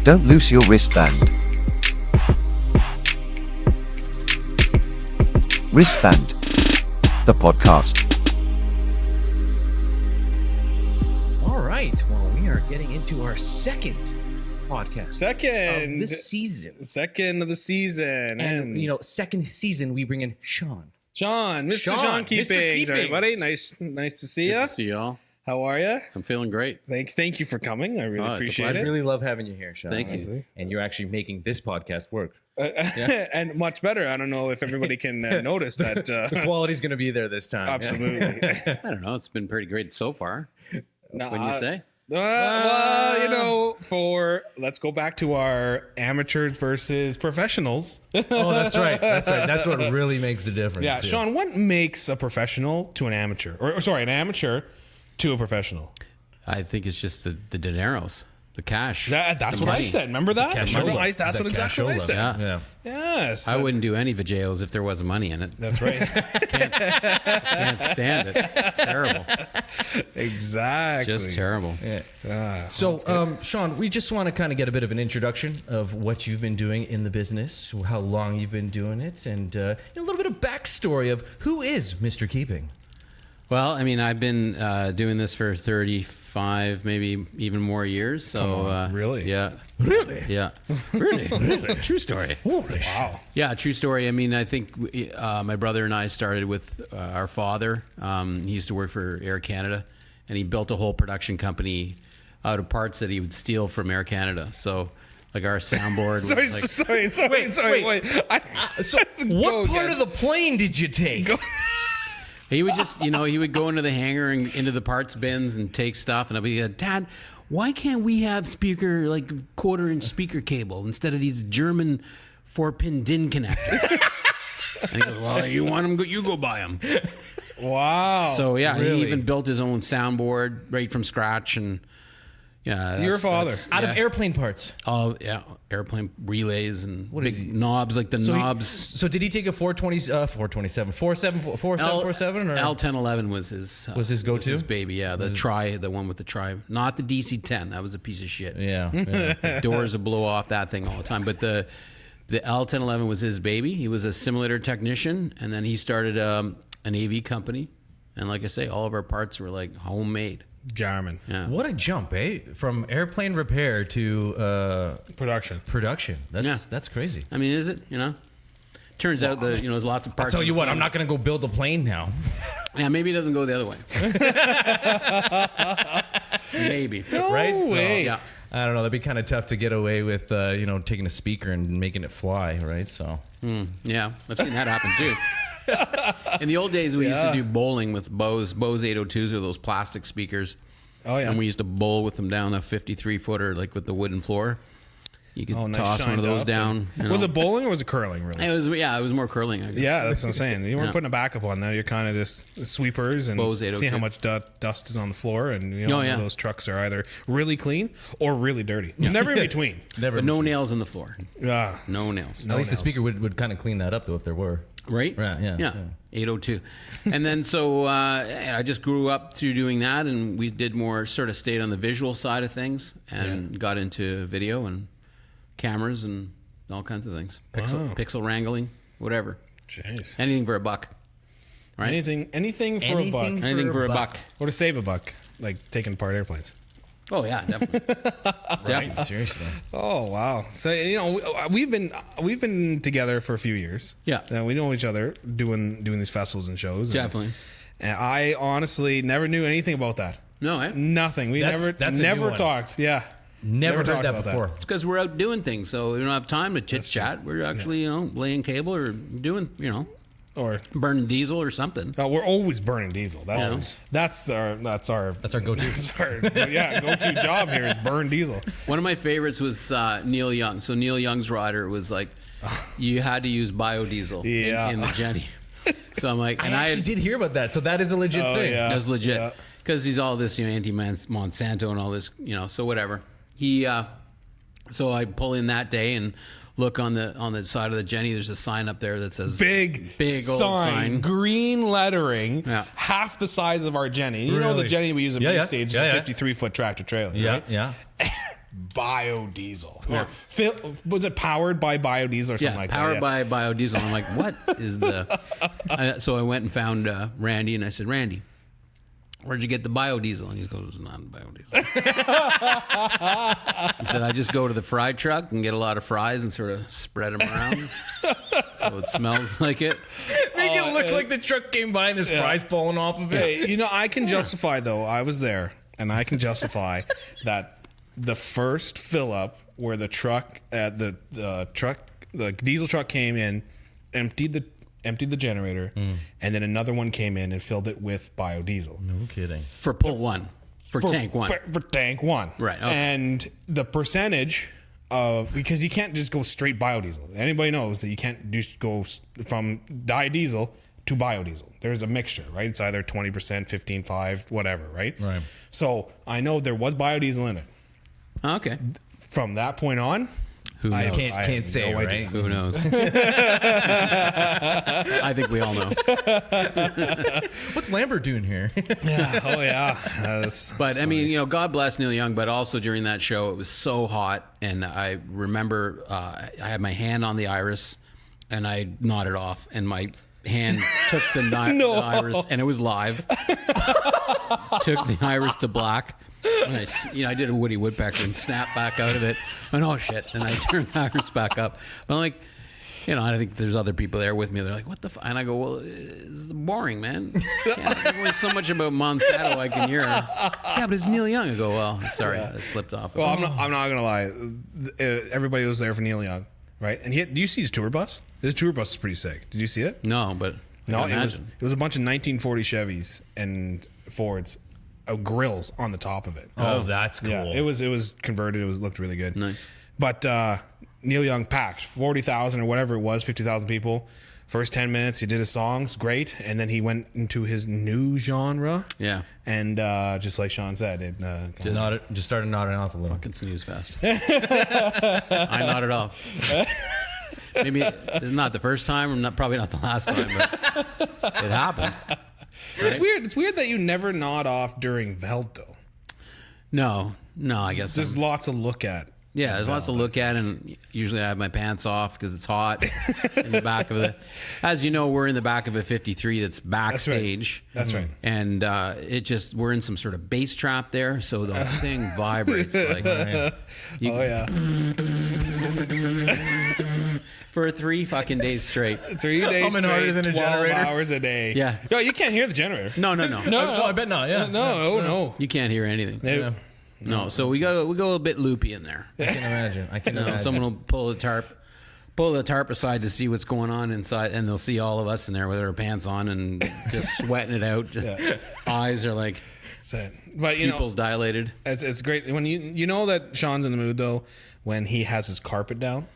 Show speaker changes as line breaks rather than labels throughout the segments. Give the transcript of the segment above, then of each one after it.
Don't lose your wristband. WristBand, the podcast.
All right. Well, we are getting into our second podcast of
Second
the season.
of the season.
And, you know, second season, we bring in Sean.
Sean, Mr.
Sean,
Sean
Mr.
Keepings,
Keepings.
everybody. Nice to see
Good
you.
to see y'all.
How are you?
I'm feeling great.
Thank you for coming. I really
Oh, it's a
appreciate
I
pleasure.
it.
really love having you here, Sean.
Thank you.
Honestly.
And you're actually making this podcast work.
And much better. I don't know if everybody can notice that.
The quality's going to be there this time.
Absolutely.
I don't know. It's been pretty great so far.
Nah,
Wouldn't you say?
well, you know, let's go back to our amateurs versus professionals.
Oh, that's right. That's right. That's what really makes the difference.
Yeah,
too.
Sean, what makes a professional to an amateur? Or sorry, an amateur to a professional?
I think it's just the dineros, the cash.
That's
the
what I
money.
said. Remember that?
Cashola.
Remember that's
The
what exactly what I
cashola.
said.
Yeah.
Yes.
I wouldn't do any vajails if there wasn't money in it.
That's right.
Can't stand it. It's terrible.
Exactly.
Just terrible.
So, Sean, we just want to kind of get a bit of an introduction of what you've been doing in the business, how long you've been doing it, and a little bit of backstory of who is Mr. Keeping.
Well, I mean, I've been doing this for 35, maybe even more years. So,
Come on, really?
Yeah.
Really?
Yeah. Really? True story.
Wow.
Yeah, true story. I mean, I think my brother and I started with our father. He used to work for Air Canada, and he built a whole production company out of parts that he would steal from Air Canada. So, like our soundboard.
Sorry. Wait.
So, what part of the plane did you take?
He would just, he would go into the hangar and into the parts bins and take stuff. And I'd be like, Dad, why can't we have quarter-inch speaker cable instead of these German 4-pin DIN connectors? And he goes, well, you want them, you go buy them.
Wow.
So, yeah,
Really?
he even built his own soundboard right from scratch. And, yeah.
Your father.
Out of airplane parts.
Oh, yeah. Airplane relays and
is
big
he?
knobs, like the knobs.
So did he take a 4747 4747 or
L1011 was his
go-to?
was his baby, yeah. The one with the tri. Not the DC-10. That was a piece of shit.
Yeah.
Doors would blow off that thing all the time. But the L1011 was his baby. He was a simulator technician, and then he started an AV company. And like I say, all of our parts were like homemade.
Jarman.
Yeah.
What a jump, eh? From airplane repair to
Production.
That's crazy.
I mean, is it? Turns out there's lots of parts.
I'll tell you
of the
what,
plane.
I'm not going to go build a plane now.
Yeah, maybe it doesn't go the other way. Maybe.
Right? So,
way.
Yeah.
I don't know. That'd be kind of tough to get away with, taking a speaker and making it fly, right? So.
Yeah, I've seen that happen too. In the old days, we used to do bowling with Bose 802s, or those plastic speakers.
Oh, yeah.
And we used to bowl with them down a 53-footer, like with the wooden floor. You could
Nice
toss one
shined
of those
up.
down.
Was it bowling or was it curling, really?
It was more curling. I guess.
Yeah, that's what I'm saying. You weren't
Yeah.
putting a backup on that. You're kind of just sweepers and
Bose
see
802.
how much dust is on the floor. And
Oh, yeah.
those trucks are either really clean or really dirty. Never in between.
Never.
But no nails in the floor.
Ah,
No nails.
At least the
nails.
speaker would kind of clean that up, though, if there were.
Right?
Right, yeah.
802. And then so I just grew up through doing that, and we did more, sort of stayed on the visual side of things, and got into video and cameras and all kinds of things. Pixel wrangling, whatever.
jeez.
Anything for a buck. Right?
Anything for a buck.
Anything
Anything for a buck.
Or to save a buck, like taking apart airplanes.
Oh, yeah, definitely. Definitely.
Seriously.
Oh wow! So we've been together for a few years.
Yeah.
We know each other doing these festivals and shows.
Definitely.
And I honestly never knew anything about that.
No, eh?
Nothing. We
That's a new
never
one.
talked. Yeah.
Never heard
talked
that
about
before.
It's because we're out doing things, so we don't have time to chit-chat. We're actually, laying cable or doing,
Or
burning diesel or something.
we're always burning diesel. That's our go-to.
That's our go-to.
That's our go-to job here is burn diesel.
One of my favorites was Neil Young. So Neil Young's rider was like, you had to use biodiesel in the Jenny. So I'm like, and
I actually did hear about that, so that is a legit thing.
yeah.
That's legit.
Yeah.
Because he's all this, anti-Monsanto and all this, so whatever. So I pull in that day and look on the side of the Jenny. There's a sign up there that says
Big
old sign.
green lettering,
Yeah.
half the size of our Jenny. You know
Really?
the Jenny we use at
Yeah,
main
yeah.
stage is
Yeah,
a
yeah.
53-foot tractor trailer,
Yeah,
right?
yeah.
biodiesel. Or was it powered by biodiesel or something like that?
Powered by biodiesel. I'm like, what is the... so I went and found Randy, and I said, Randy, where'd you get the biodiesel? And he goes, it's not biodiesel. He said, I just go to the fry truck and get a lot of fries and sort of spread them around. So it smells like it.
Make it look like the truck came by and there's fries falling off of it.
Hey, you know, I can justify, though, I was there, and I can justify that the first fill up where the truck, the diesel truck came in, emptied the generator, and then another one came in and filled it with biodiesel.
No kidding.
For pull one. For tank one.
For tank one.
Right. Okay.
And the percentage of, because you can't just go straight biodiesel. Anybody knows that you can't just go from diesel to biodiesel. There's a mixture, right? It's either 20%, 15, 5, whatever, right?
Right.
So I know there was biodiesel in it.
Okay.
From that point on,
Who knows?
Can't say, right?
idea.
Who knows? I think we all know.
What's Lambert doing here?
Yeah. Oh, yeah.
But I mean, you know, God bless Neil Young. But also during that show, it was so hot, and I remember I had my hand on the iris, and I nodded off, and my hand took the iris, and it was live. Took the iris to black. And I did a Woody Woodpecker and snapped back out of it. And oh shit! And I turned the iris back up. But I'm like, you know, I think there's other people there with me. They're like, "What the?" And I go, "Well, it's boring, man. There's only so much about Monsanto I can hear." Yeah, but it's Neil Young. I go, "Well, sorry, I slipped off."
Well, I'm not gonna lie. Everybody was there for Neil Young, right? And do you see his tour bus? His tour bus is pretty sick. Did you see it?
No, but
No,
I can imagine.
it was a bunch of 1940 Chevys and Fords, grills on the top of it.
Oh, that's cool.
Yeah, it was converted. It looked really good.
Nice.
But Neil Young packed 40,000 or whatever it was, 50,000 people. First 10 minutes, he did his songs, great, and then he went into his new genre.
Yeah.
And just like Sean said, it
Just started nodding off a little.
Fucking snooze fest. I nodded off. Maybe it's not the first time, or probably not the last time, but it happened.
It's weird. It's weird that you never nod off during Veld, though.
No, I guess
There's lots to look at.
yeah. There's lots to look at, and usually I have my pants off because it's hot in the back of the. As you know, we're in the back of a 53 that's backstage.
That's right.
And we're in some sort of bass trap there, so the thing vibrates like. You,
Oh yeah.
For 3 fucking days straight.
3 days
Humming harder
straight,
than a
12
generator.
hours a day.
Yeah.
No, you can't hear the generator.
No.
I bet not. Yeah.
No.
You can't hear anything.
No.
No, so we go a bit loopy in there.
I can imagine.
You know, someone will pull the tarp aside to see what's going on inside, and they'll see all of us in there with our pants on and just sweating it out. Eyes are like
That's it. But you
pupils dilated.
it's great when you know that Sean's in the mood though when he has his carpet down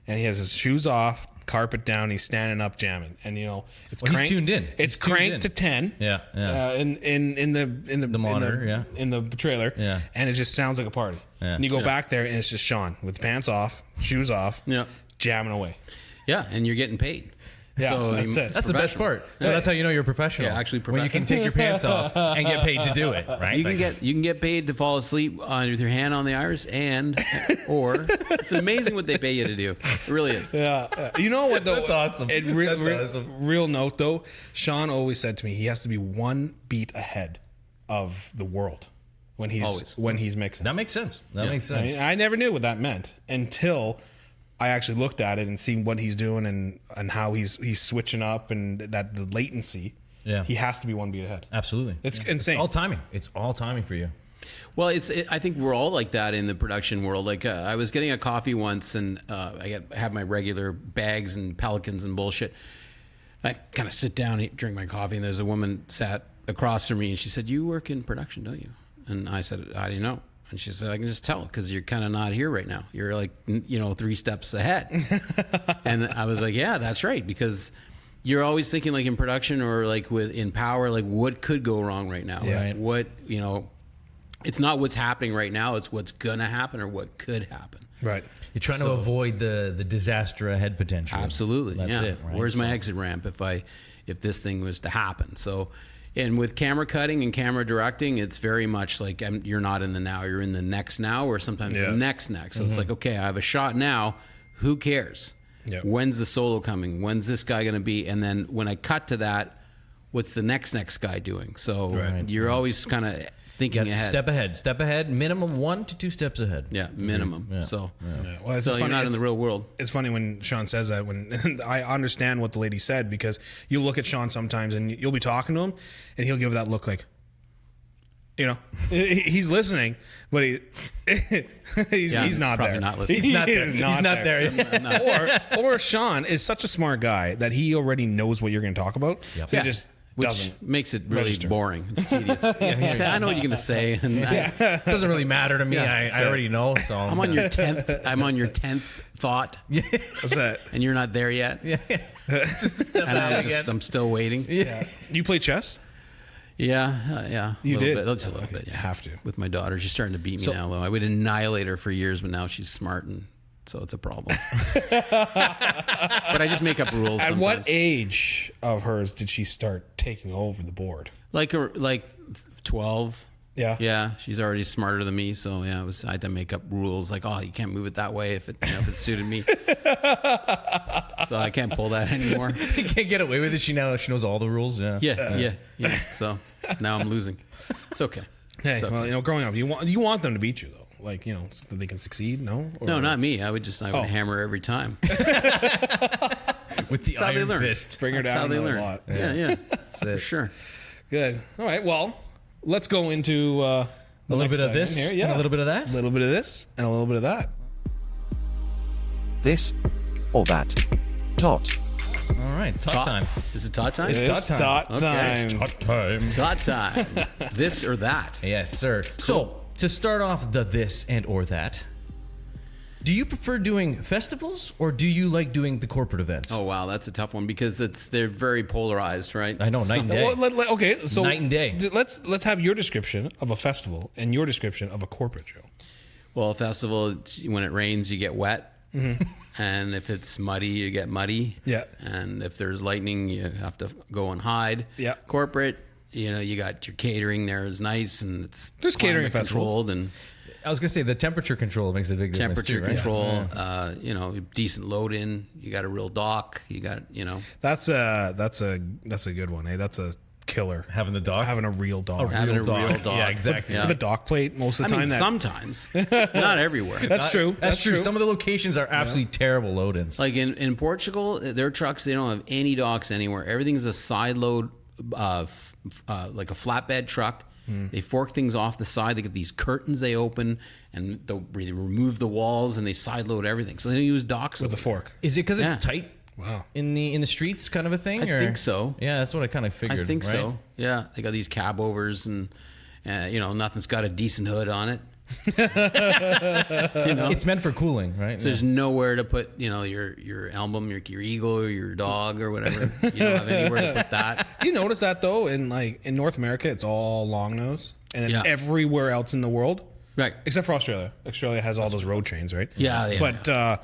and he has his shoes off, carpet down, he's standing up jamming, and you know it's
Well, he's
cranked.
tuned in.
It's
He's tuned
cranked
in.
to 10.
Yeah.
In the
monitor,
in the trailer.
Yeah.
And it just sounds like a party.
Yeah.
And you go back there and it's just Sean with pants off, shoes off,
Yeah.
jamming away.
Yeah, and you're getting paid.
Yeah, that's it.
That's the best part. So that's how you know you're a professional.
Yeah, actually
when you can take your pants off and get paid to do it, right?
You can get paid to fall asleep with your hand on the iris, or it's amazing what they pay you to do. It really is.
Yeah. You know what though?
That's awesome. That's awesome.
Real note though, Sean always said to me he has to be one beat ahead of the world when he's mixing.
That makes sense. That makes sense.
I never knew what that meant until I actually looked at it and seen what he's doing and how he's switching up and that the latency.
Yeah.
He has to be one beat ahead.
Absolutely.
It's insane.
It's all timing. It's all timing for you.
Well, I think we're all like that in the production world. Like I was getting a coffee once, and I have my regular bags and Pelicans and bullshit. I kind of sit down, drink my coffee, and there's a woman sat across from me, and she said, "You work in production, don't you?" And I said, "How do you know?" And she said, "I can just tell because you're kind of not here right now. You're like, 3 steps ahead." And I was like, "Yeah, that's right," because you're always thinking like in production or like in power, like what could go wrong right now?
Yeah. Right.
What it's not what's happening right now; it's what's gonna happen or what could happen.
Right.
You're trying to avoid the disaster ahead potential.
Absolutely,
That's
yeah.
it. Right?
Where's my exit ramp if this thing was to happen? So, And with camera cutting and camera directing, it's very much like you're not in the now, you're in the next now, or sometimes the next. So it's like, okay, I have a shot now. Who cares?
Yep.
When's the solo coming? When's this guy going to be? And then when I cut to that, what's the next guy doing? So you're always kind of thinking ahead.
Step ahead, minimum 1 to 2 steps ahead.
Yeah, minimum.
Yeah.
So,
Well, it's
so
just
you're
funny.
not in the real world.
It's funny when Sean says that. When I understand what the lady said, because you look at Sean sometimes and you'll be talking to him, and he'll give that look like, he's listening, but he's not
probably
there.
not listening.
He's not there. He's not there.
or Sean is such a smart guy that he already knows what you're going to talk about, so he just
Which
doesn't.
makes it really
register.
boring. It's tedious. I know what you're going to say. And
It doesn't really matter to me. I already know. So
I'm on your 10th. I'm on your 10th thought,
What's that?
and you're not there yet.
Yeah. Just step
And
ahead again.
I'm still waiting.
Yeah. You play chess?
Yeah.
You
a little
did?
bit, just a little bit.
You
Yeah.
have to.
With my daughter, she's starting to beat me now. Though I would annihilate her for years, but now she's smart, and so it's a problem. But I just make up rules.
At
sometimes.
what age of hers did she start taking over the board?
Like 12.
Yeah.
Yeah, she's already smarter than me, so yeah, I had to make up rules like, oh, you can't move it that way if it suited me. So I can't pull that anymore.
You can't get away with it. She knows all the rules. Yeah.
Yeah. So now I'm losing. It's okay.
Hey,
It's okay.
well, growing up, you want them to beat you though, like so that they can succeed. No, or,
No, not me. I would hammer every time.
With the
That's how they
iron
learn.
fist.
bring her
That's
down
how they
a
learn.
lot.
Yeah. For sure.
Good. All right. Well, let's go into
A little bit of this,
here. Yeah,
and a little bit of that.
a little bit of this, and a little bit of that.
This or that. Tot.
All right, tot time.
Is it tot time?
It's tot time.
tot
Okay.
time.
Tot time.
Tot time. This or that.
Yes, sir. So to start off the this and or that, do you prefer doing festivals or do you like doing the corporate events?
Oh wow, that's a tough one because they're very polarized, right?
I know, night and day.
Well, okay, so
Night and day.
Let's have your description of a festival and your description of a corporate show.
Well, a festival, when it rains, you get wet. And if it's muddy, you get muddy.
Yeah.
And if there's lightning, you have to go and hide.
Yeah.
Corporate, you got your catering there is nice and it's
There's catering
climate controlled and
I was gonna say the temperature control makes a big difference
temperature
too, right?
control. Decent load in. You got a real dock. You got
That's a good one. Hey, that's a killer.
Having the dog.
Having a real dog.
having a real dog.
Yeah, exactly.
Yeah.
With a dock plate most of the
I
time.
mean, sometimes, not everywhere.
That's true.
That's true. Some of the locations are absolutely terrible load-ins.
Like in Portugal, their trucks, they don't have any docks anywhere. Everything's a side load, like a flatbed truck. They fork things off the side. They get these curtains they open, and they remove the walls, and they side load everything. So they use docks
with a
over
fork.
Is it because it's
Yeah.
tight
Wow.
in the streets, kind of a thing?
I
or?
think so.
Yeah, that's what I kind of
there.
figured.
I think
right?
so. Yeah, they got these cab overs, and nothing's got a decent hood on it.
It's meant for cooling, right?
So there's nowhere to put, your album, your eagle, or your dog, or whatever. You don't have anywhere to put that.
You notice that though, in North America, it's all long nose, and then
Yeah.
everywhere else in the world,
Right.
except for Australia. Australia has all those road trains, right?
Yeah.
But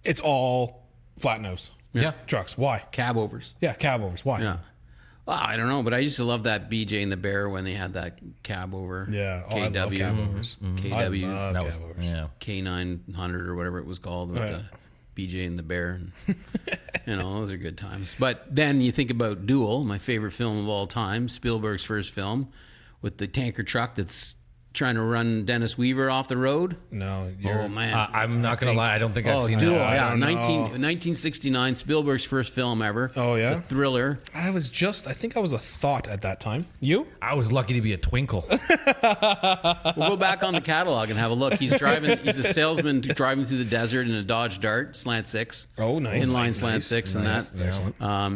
it's all flat nose
Yeah.
trucks. Why?
Cab overs.
Yeah, cab overs. Why?
Yeah. Well, I don't know, but I used to love that BJ and the Bear when they had that cab over.
Yeah. Oh, I love cab overs.
KW,
I love
That
cab
was,
overs.
yeah.
K900 or whatever it was called with
Right.
the BJ and the Bear. And, those are good times. But then you think about Duel, my favorite film of all time, Spielberg's first film, with the tanker truck that's trying to run Dennis Weaver off the road.
No, you're.
Oh, man.
I'm not gonna lie. I don't think I've
Oh,
seen
Duel,
that.
I
yeah.
don't know.
1969, Spielberg's first film ever.
Oh, yeah?
It's a thriller.
I think I was a thought at that time. You?
I was lucky to be a twinkle.
We'll go back on the catalog and have a look. He's a salesman driving through the desert in a Dodge Dart, slant six.
Oh, nice.
Inline
Nice,
slant
nice,
six and
nice.
that.
Excellent.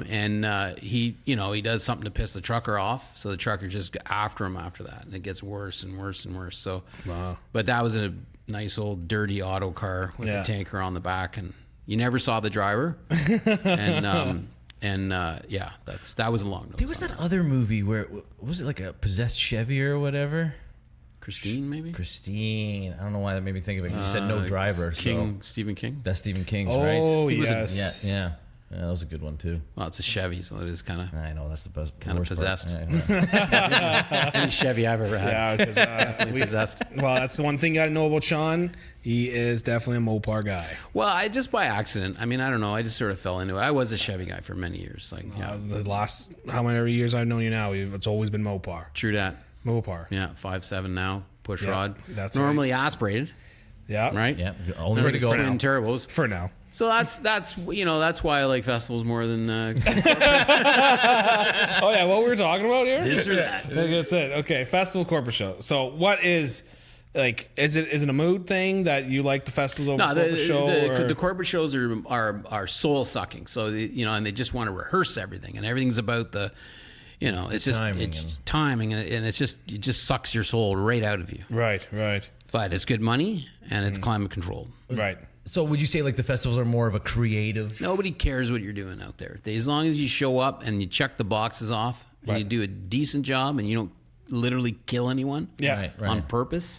And he does something to piss the trucker off. So the trucker just after him after that. And it gets worse and worse and worse. So,
Wow.
But that was a nice old dirty auto car with
Yeah.
a tanker on the back. And you never saw the driver. That was a long nose.
There was that other movie where was it like a possessed Chevy or whatever?
Christine, maybe?
Christine. I don't know why that made me think of it. 'Cause you said no driver.
King,
So
Stephen King.
that's Stephen King's, right?
Oh,
He was a-
yes.
Yeah. Yeah, that was a good one too.
Well, it's a Chevy, so it is kind of
I know that's the best.
Kind of
worst part.
possessed.
Yeah.
any Chevy I've ever had.
Yeah, because
Possessed.
well, that's the one thing you got to know about Sean. He is definitely a Mopar guy.
Well, I just by accident. I mean, I don't know. I just sort of fell into it. I was a Chevy guy for many years. Like, yeah,
The last how many years I've known you now, it's always been Mopar.
true that.
Mopar.
Yeah, 5.7 now. Push
Yeah,
rod.
that's
normally aspirated,
Yeah.
right?
Yeah, only way to go.
Twin turbos.
For now.
So that's why I like festivals more than
Oh yeah, what we were talking about here?
this or that.
That's it. Okay, festival corporate show. So what is like? Is it a mood thing that you like the festivals over
No,
the corporate show?
the corporate shows are soul sucking. So and they just want to rehearse everything, and everything's about the, it's just
timing
timing, and it just sucks your soul right out of you.
Right.
But it's good money and it's climate controlled.
Right.
So would you say like the festivals are more of a creative?
Nobody cares what you're doing out there. As long as you show up and you check the boxes off and
Right.
you do a decent job and you don't literally kill anyone
Yeah.
Right.
on purpose.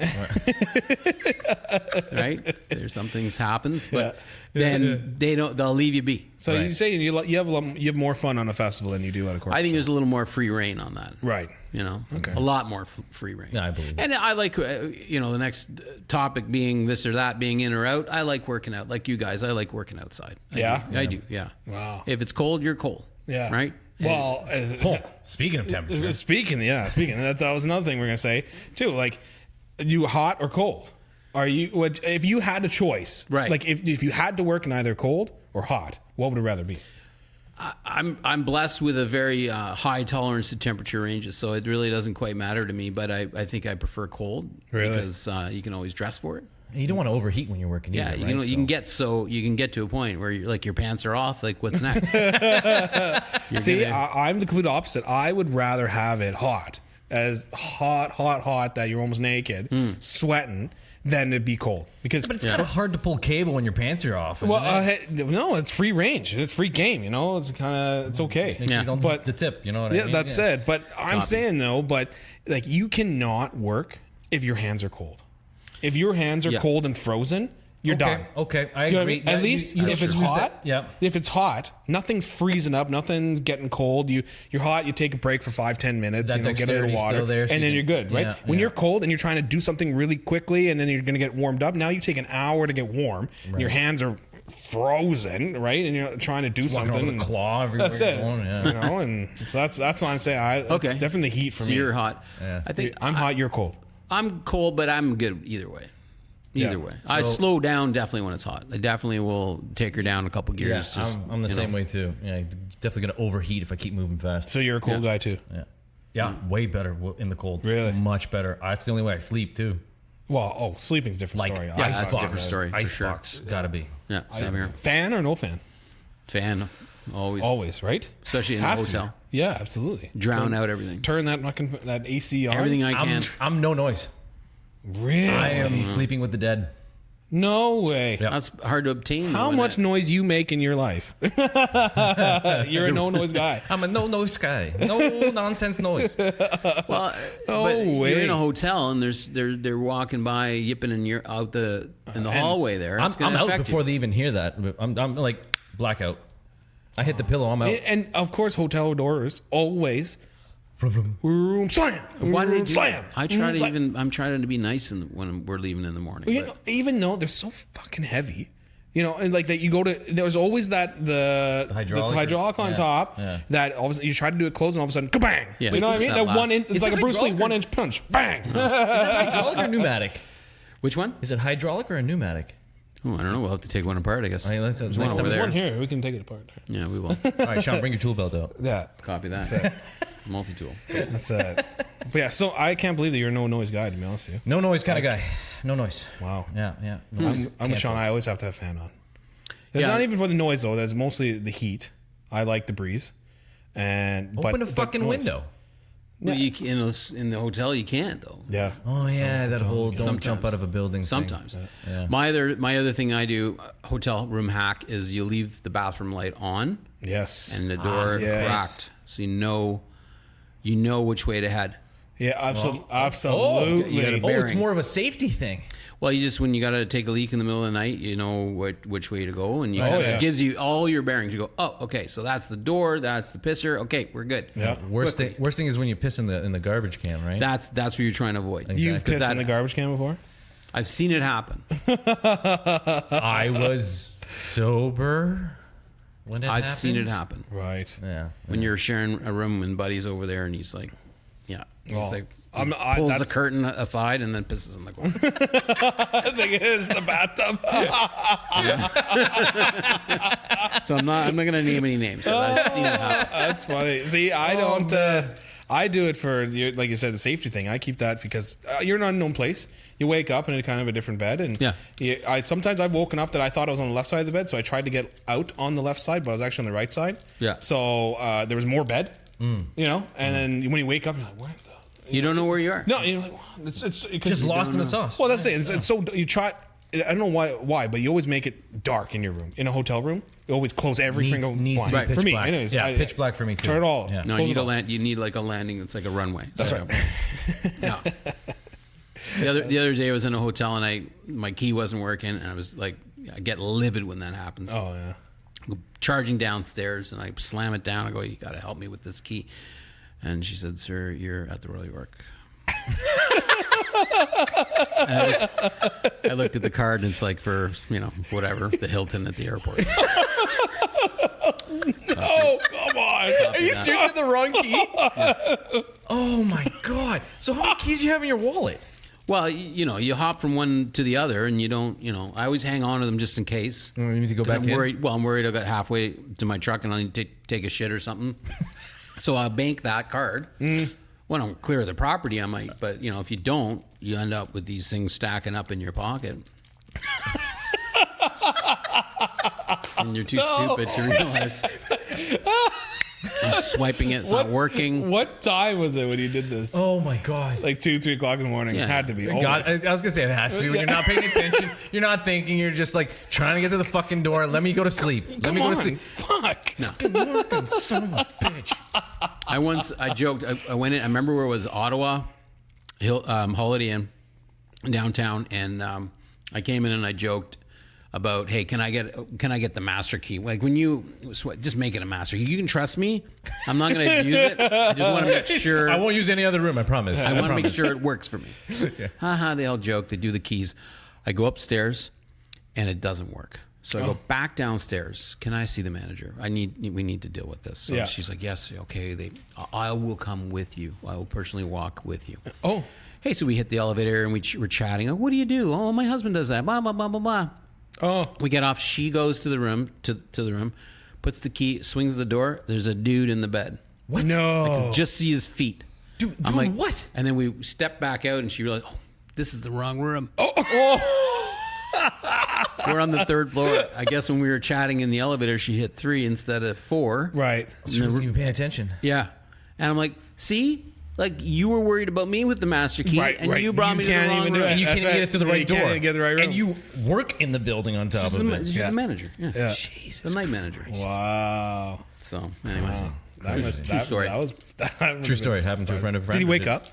Right? There's some things happens, but then they'll leave you be.
So you say you have more fun on a festival than you do at a corporate
I think
show.
there's a little more free reign on that.
Right.
A lot more free reign.
Yeah, I believe it.
And I like, the next topic being this or that, being in or out. I like working out. Like you guys, I like working outside. I do. Yeah.
Wow.
If it's cold, you're cold.
Yeah.
Right?
Well,
Speaking of temperature,
speaking, that was another thing we're gonna say too. Like, you hot or cold? Are you? If you had a choice,
Right.
Like if you had to work in either cold or hot, what would it rather be?
I'm blessed with a very high tolerance to temperature ranges, so it really doesn't quite matter to me. But I think I prefer cold
Really?
because you can always dress for it.
you don't want to overheat when you're working.
Yeah,
either,
you
right?
know, you can get to a point where you're, like your pants are off. Like, what's next?
See, I'm the complete opposite. I would rather have it hot, as hot that you're almost naked, sweating, than it be cold. Because
But it's kind of hard to pull cable when your pants are off. Isn't
well,
it?
no, it's free range. It's free game. It's okay.
Make sure
yeah.
you don't
But-
the tip. You know what I
Yeah,
mean?
that's it. But I'm saying though, like you cannot work if your hands are cold. If your hands are
Yeah.
cold and frozen, you're done.
Okay, I
You know what I
agree.
mean? At least if it's hot, if it's hot, nothing's freezing up, nothing's getting cold. You're hot, you take a break for 5-10 minutes,
That
get into the
dexterity's
water,
still there, so
and then
you
you're
can-
good, right?
yeah,
When
yeah.
you're cold and you're trying to do something really quickly, and then you're going to get warmed up, now you take an hour to get warm, and your hands are frozen, right? And you're trying to do
Walking
something.
around with a
and
claw everywhere
that's
you're
it.
going, yeah.
And so that's why I'm saying it's
Okay.
definitely the heat for
So
me.
you're hot.
Yeah.
I think
I'm hot, you're cold.
I'm cold, but I'm good either way. Either
Yeah.
way, I slow down definitely when it's hot. I definitely will take her down a couple
Yeah,
gears.
I'm the same way too. Yeah, definitely gonna overheat if I keep moving fast.
So you're a cold guy too.
Yeah, way better in the cold.
Really?
much better. That's the only way I sleep too.
Well, sleeping's a different
Like
story.
Yeah,
Ice
that's a
box.
different story. for
Ice
sure.
box, gotta be.
Yeah, same here.
Fan or no fan?
Fan, always.
Always, right?
Especially in a
Have to.
hotel.
Yeah, absolutely.
Drown out everything.
Turn that AC on.
Everything I can.
I'm no noise.
Really?
I am sleeping with the dead.
No way.
Yeah.
That's hard to obtain.
How
though,
much
isn't it?
noise you make in your life? You're a no noise guy.
I'm a no noise guy. No nonsense noise.
Well,
No
but
way.
you're in a hotel and they're walking by yipping in the hallway there. It's
I'm
gonna
out
affect
before
you.
they even hear that. I'm like blackout. I hit the pillow. I'm out.
And of course, hotel doors always room slam.
Why do they
room
do
slam?
that? I try to
slam.
even. I'm trying to be nice when we're leaving in the morning.
You
but-
know, even though they're so fucking heavy, and like that, you go to. There's always the hydraulic on
yeah,
top.
yeah.
That all of a sudden you try to do it close, and all of a sudden, kabang!
Yeah.
You know what I
Wait,
mean?
is
That
that
1 inch.
last-
It's
Is
like
it
a Bruce Lee
hydraulic or-
1 inch punch. Bang!
Is it hydraulic or pneumatic?
Which one?
Is it hydraulic or a pneumatic?
Oh, I don't know. We'll have to take one apart, I guess.
All right, let's-
There's
next
one
time
over
there's
One
there.
here, we can take it apart.
Yeah, we will.
All right, Sean, bring your tool belt out.
Yeah,
Copy that.
that's it.
Multi-tool.
That's it. But yeah, so I can't believe that you're a no noise guy. To be honest with you.
No noise kind of guy. No noise.
Wow.
Yeah. No
I'm
noise.
with Sean.
Canceled.
I always have to have fan on. It's
Yeah.
not even for the noise though. That's mostly the heat. I like the breeze.
Open a fucking
noise.
window.
Well, in the hotel you can't though.
Yeah.
Oh yeah, that whole don't
Sometimes.
jump out of a building.
Sometimes.
Thing. Yeah.
My other thing I do, hotel room hack, is you leave the bathroom light on
Yes.
and the door
yes.
cracked, so you know which way to head.
Yeah, absolutely.
Oh,
Absolutely.
you gotta
it's
bearing.
more of a safety thing.
Well, you just when you got to take a leak in the middle of the night, you know which way to go, and it gives you all your bearings. You go, oh, okay, so that's the door, that's the pisser. Okay, we're good.
Yeah.
Worst thing is when you piss in the garbage can, right?
That's what you're trying to avoid.
You've pissed in the garbage can before?
I've seen it happen.
I was sober when it happened.
I've seen it happen.
Right.
Yeah.
When you're sharing a room and Buddy's over there, and he's like, pulls the
that's
curtain aside and then pisses in the corner.
I think it is the bathtub.
So I'm not gonna name any names. But I've seen it happen.
That's funny. See, I don't. I do it for, like you said, the safety thing. I keep that because you're in an unknown place. You wake up in a kind of a different bed, and sometimes I've woken up that I thought I was on the left side of the bed, so I tried to get out on the left side, but I was actually on the right side. Yeah. So there was more bed, you know, and then when you wake up, you're like, where?
You don't know where you are.
No, you're like, it's
Just lost in the sauce.
Well, that's it. It's so you try. I don't know why, but you always make it dark in your room. In a hotel room, you always close every single
needs to be
blind.
pitch
For me,
black.
anyways.
Yeah, pitch black for me too.
Turn it all.
Yeah.
No,
Close
you
it all.
You need like a landing that's like a runway.
That's right.
No. The other day I was in a hotel and my key wasn't working, and I was like, I get livid when that happens.
Oh yeah.
I go charging downstairs and I slam it down. I go, you got to help me with this key. And she said, sir, you're at the Royal York. I looked at the card and it's like for, whatever, the Hilton at the airport.
Oh, come on.
Are you seriously the wrong key? Oh my god! So how many keys do you have in your wallet?
Well, you hop from one to the other, and you don't. I always hang on to them just in case.
You need to go back
I'm
in?
worried. Well, I'm worried I got halfway to my truck and I need to take a shit or something. So I bank that card. When I'm clear of the property, I might. But if you don't, you end up with these things stacking up in your pocket. And you're too stupid to realize. I'm swiping it. It's not working.
What time was it when you did this?
Oh my god!
Like 2-3 o'clock in the morning.
Yeah.
It had to be.
God, I was gonna say it has to be when you're not paying attention. You're not thinking. You're just like trying to get to the fucking door. Let me go to sleep. Let me go to sleep.
Fuck.
No.
Working, son of a bitch.
I joked. I went in. I remember where it was, Ottawa, Holiday Inn, downtown, and I came in and I joked about, hey, can I get the master key? Like when you just make it a master key. You can trust me. I'm not going to use it. I just want to make sure.
I won't use any other room. I promise.
I want to make sure it works for me.
Yeah.
They all joke. They do the keys. I go upstairs, and it doesn't work. So I go back downstairs. Can I see the manager? We need to deal with this. So she's like, yes, okay. I will come with you. I will personally walk with you.
Oh.
Hey, so we hit the elevator and we're chatting. Oh, what do you do? Oh, my husband does that. Blah blah blah blah blah.
Oh.
We get off. She goes to the room to the room, puts the key, swings the door. There's a dude in the bed.
What?
No.
Just see his feet.
Dude,
I'm like,
what?
And then we step back out, and she realized, oh, this is the wrong room. We're on the 3rd floor. I guess when we were chatting in the elevator, she hit 3 instead of 4.
Right.
She wasn't even paying attention.
Yeah. And I'm like, see? Like, you were worried about me with the master key, and you brought me to the wrong room.
And you can't even get it to the right door.
You can't even get the right room.
And you work in the building on top of it.
She's the manager. Yeah.
Jesus
The night manager.
Wow.
So, anyways.
True
story.
True story. Happened to a friend of a friend.
Did he wake up?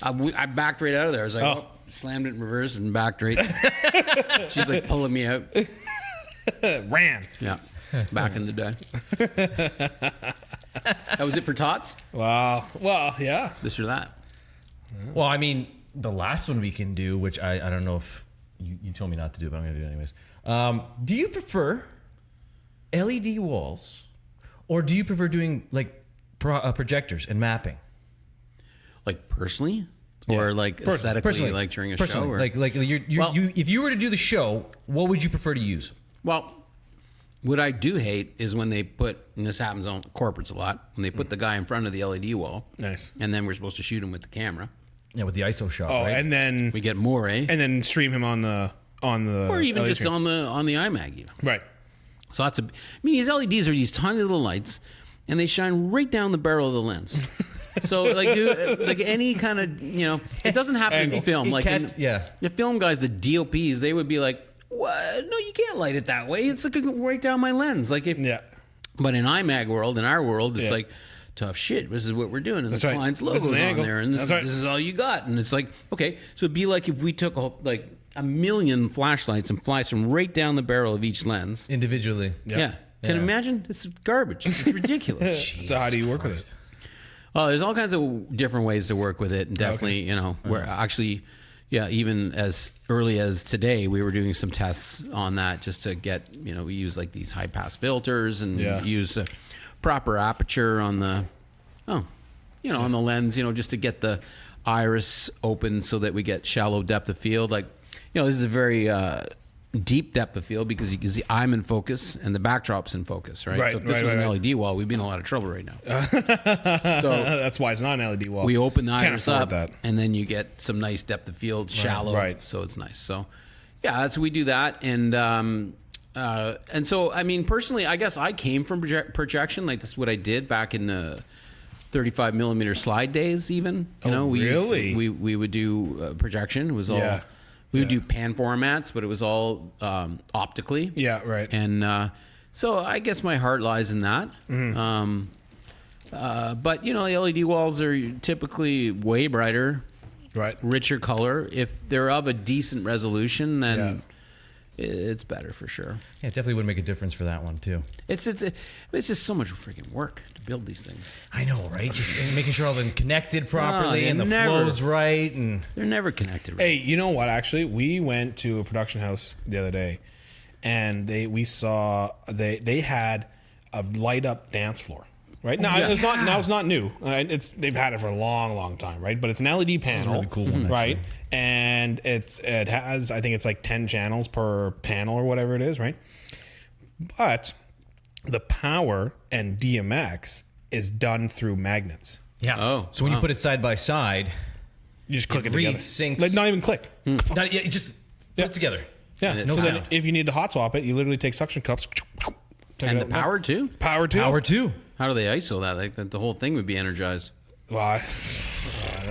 I backed right out of there. I was like, slammed it in reverse and backed right. She's like pulling me out.
Ran.
Yeah. Back in the day. That was it for Tots?
Wow. Well, yeah.
This or that?
Well, I mean, the last one we can do, which I don't know if you told me not to do, but I'm going to do it anyways. Do you prefer LED walls, or do you prefer doing like projectors and mapping?
Like personally? Or like aesthetically, like during a show? Or?
Like if you were to do the show, what would you prefer to use?
Well, what I do hate is when they put, and this happens on corporates a lot, when they put the guy in front of the LED wall.
Nice.
And then we're supposed to shoot him with the camera.
Yeah, with the ISO shot.
Oh,
right?
and then
We get more, eh?
and then stream him on the
Or even
LED
just
stream.
on the iMag, even.
Right.
So that's these LEDs are these tiny little lights, and they shine right down the barrel of the lens. So like any kind of, it doesn't happen in film. The film guys, the DOPs, they would be like, what? No, you can't light it that way. It's like right down my lens. But in iMag world, in our world, it's like tough shit. This is what we're doing. And
That's
the
right.
client's
This
logo's
is the
on
angle.
there. And this,
That's right.
this is all you got. And it's like, okay. So it'd be like if we took a million flashlights and flies them right down the barrel of each lens.
Individually.
Yeah. Can you imagine? It's garbage. It's ridiculous.
So how do you work with it?
Well, there's all kinds of different ways to work with it, and definitely, we're actually, even as early as today, we were doing some tests on that just to get, we use like these high pass filters and use a proper aperture on the, on the lens, just to get the iris open so that we get shallow depth of field. Like, this is a very deep depth of field because you can see I'm in focus and the backdrop's in focus, right?
Right,
So if this was an LED wall, we'd be in a lot of trouble right now. So
That's why it's not an LED wall.
we open the
Can't
iris
afford
up,
that.
and then you get some nice depth of field, shallow,
right.
so it's nice. So, that's we do that, and so I mean, personally, I guess I came from projection. Like this is what I did back in the 35 millimeter slide days. Even
really?
we would do projection. It was all we would do pan formats, but it was all optically.
Yeah, right.
And so I guess my heart lies in that. But the LED walls are typically way brighter,
Right.
richer color. If they're of a decent resolution, then it's better for sure.
Yeah, it definitely would make a difference for that one too.
It's just so much freaking work to build these things.
I know, right? Just making sure all them connected properly
they
and the
never-
flow's right, and
They're never connected.
Hey, you know what? Actually, we went to a production house the other day, and we saw they had a light up dance floor. Right now, it's not new. They've had it for a long, long time, right? But it's an LED panel,
really cool one,
right? And it has, I think it's like 10 channels per panel or whatever it is, right? But the power and DMX is done through magnets.
yeah.
Oh,
so when you
wow.
put it side by side,
You just click it
reads,
together.
syncs.
Like not even click.
not, you just put it together.
Yeah.
And
So
it's
then
sound.
if you need to hot swap it, you literally take suction cups. take
And
it
the
out
power too.
Power too.
Power too.
How do they ISO that? Like the whole thing would be energized.
Well,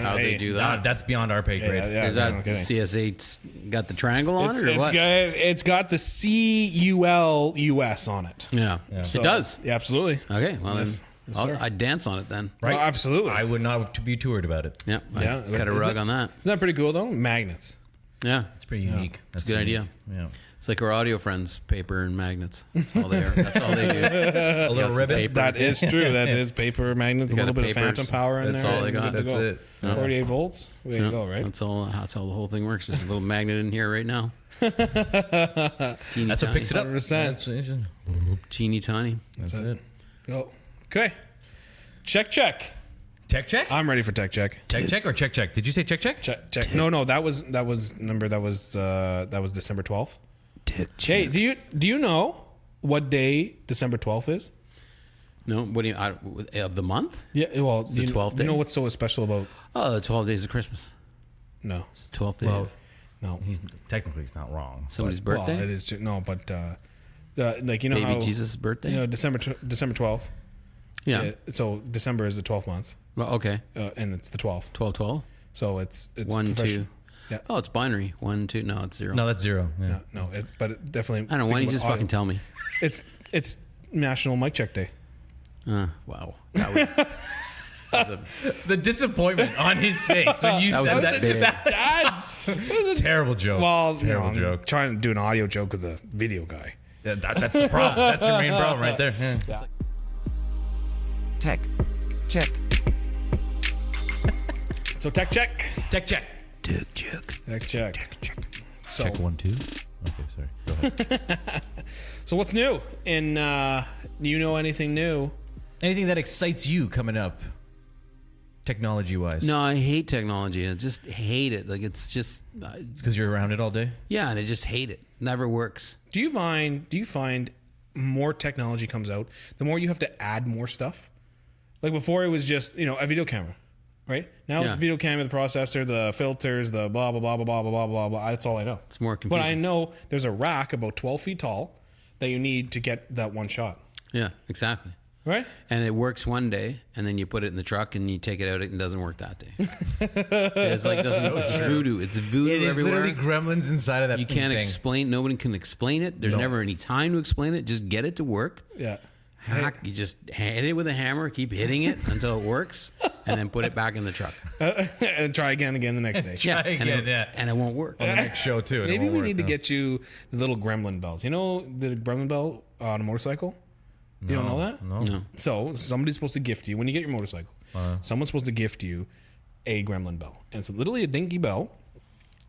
How do they do
Nah,
that?
that's beyond our pay grade.
Is
no,
that
kidding.
CS8 got the triangle on it or what?
It's got the CULUS on it.
Yeah.
So-
It does.
Yeah, absolutely.
Okay, well
Yes. Yes,
then
sir.
I'd dance on it then.
Right?
Oh, absolutely.
I would not be too worried about it.
Yeah,
Yeah,
I got a
isn't
rug
it-
on that.
Isn't that pretty cool though? Magnets.
Yeah,
It's pretty unique. That's
a good idea.
Yeah.
it's like our audio friends, paper and magnets. That's all they are. That's all they do.
A little
some
ribbon.
paper.
That is true. That is paper magnets. A
got
little
a
bit of
papers.
phantom power in
That's
there.
all they
and
got.
good to
That's
go.
it.
48 volts. Way to go, right?
That's all. That's how the whole thing works. There's a little magnet in here right now. Teeny
That's what
tiny.
picks it up.
100%.
Teeny tiny.
That's it.
Go. Okay. Check.
Tech check?
I'm ready for tech check.
Tech check or check check? Did you say check check?
Check. No. That was December 12th. Hey, do you know what day December 12th is?
No, what do you of the month?
Yeah. Well,
the 12th
You know
day?
what's so special about?
Oh, the 12 days of Christmas.
No.
It's the 12th day.
Well,
No.
technically he's not wrong.
Somebody's
Well,
birthday.
it is. No, but like you know
Baby
how
Jesus' birthday.
You know December 12th.
yeah.
So December is the 12th month,
Well, okay.
and it's the 12th.
12.
So it's
1, 2.
profession- Yeah.
Oh, it's binary. 1, 2. No, it's 0.
No, that's zero. Yeah.
No, but it definitely.
I don't know. Why don't you
speaking
just
about
fucking tell me?
audio, It's National Mic Check Day.
Wow. That was.
The disappointment on his face when you
That
said
was big.
That's a terrible joke.
Well,
terrible
I'm
joke.
trying to do an audio joke with a video guy.
Yeah, that's the problem. That's your main problem right there. Yeah.
Tech. Check.
So tech check.
Tech check.
Tech check. So,
Check 1, 2. Okay, sorry. Go ahead.
so what's new? In you know anything new?
Anything that excites you coming up, technology wise?
No, I hate technology. I just hate it. Like it's just.
because you're around it all day.
Yeah, and I just hate it. Never works.
Do you find more technology comes out, the more you have to add more stuff? Like before, it was just a video camera, right? Now
Yeah.
it's video camera, the processor, the filters, the blah blah blah blah blah blah blah blah. That's all I know.
It's more
But
confusing.
I know there's a rack about 12 feet tall that you need to get that one shot,
Yeah, exactly.
right?
And it works one day, and then you put it in the truck, and you take it out, and it doesn't work that day. It's like it's voodoo. It's voodoo
It is
everywhere.
literally gremlins inside of that
You can't
thing.
explain. Nobody can explain it. There's never any time to explain it. Just get it to work.
Yeah.
hack. You just hit it with a hammer, keep hitting it until it works, and then put it back in the truck.
And try again the next day.
And it won't work.
On the next show too. and it
Maybe
won't
we
work,
need to
no.
get you the little gremlin bells. You know the gremlin bell on a motorcycle? You don't know that?
No.
So somebody's supposed to gift you when you get your motorcycle. Someone's supposed to gift you a gremlin bell, and it's literally a dinky bell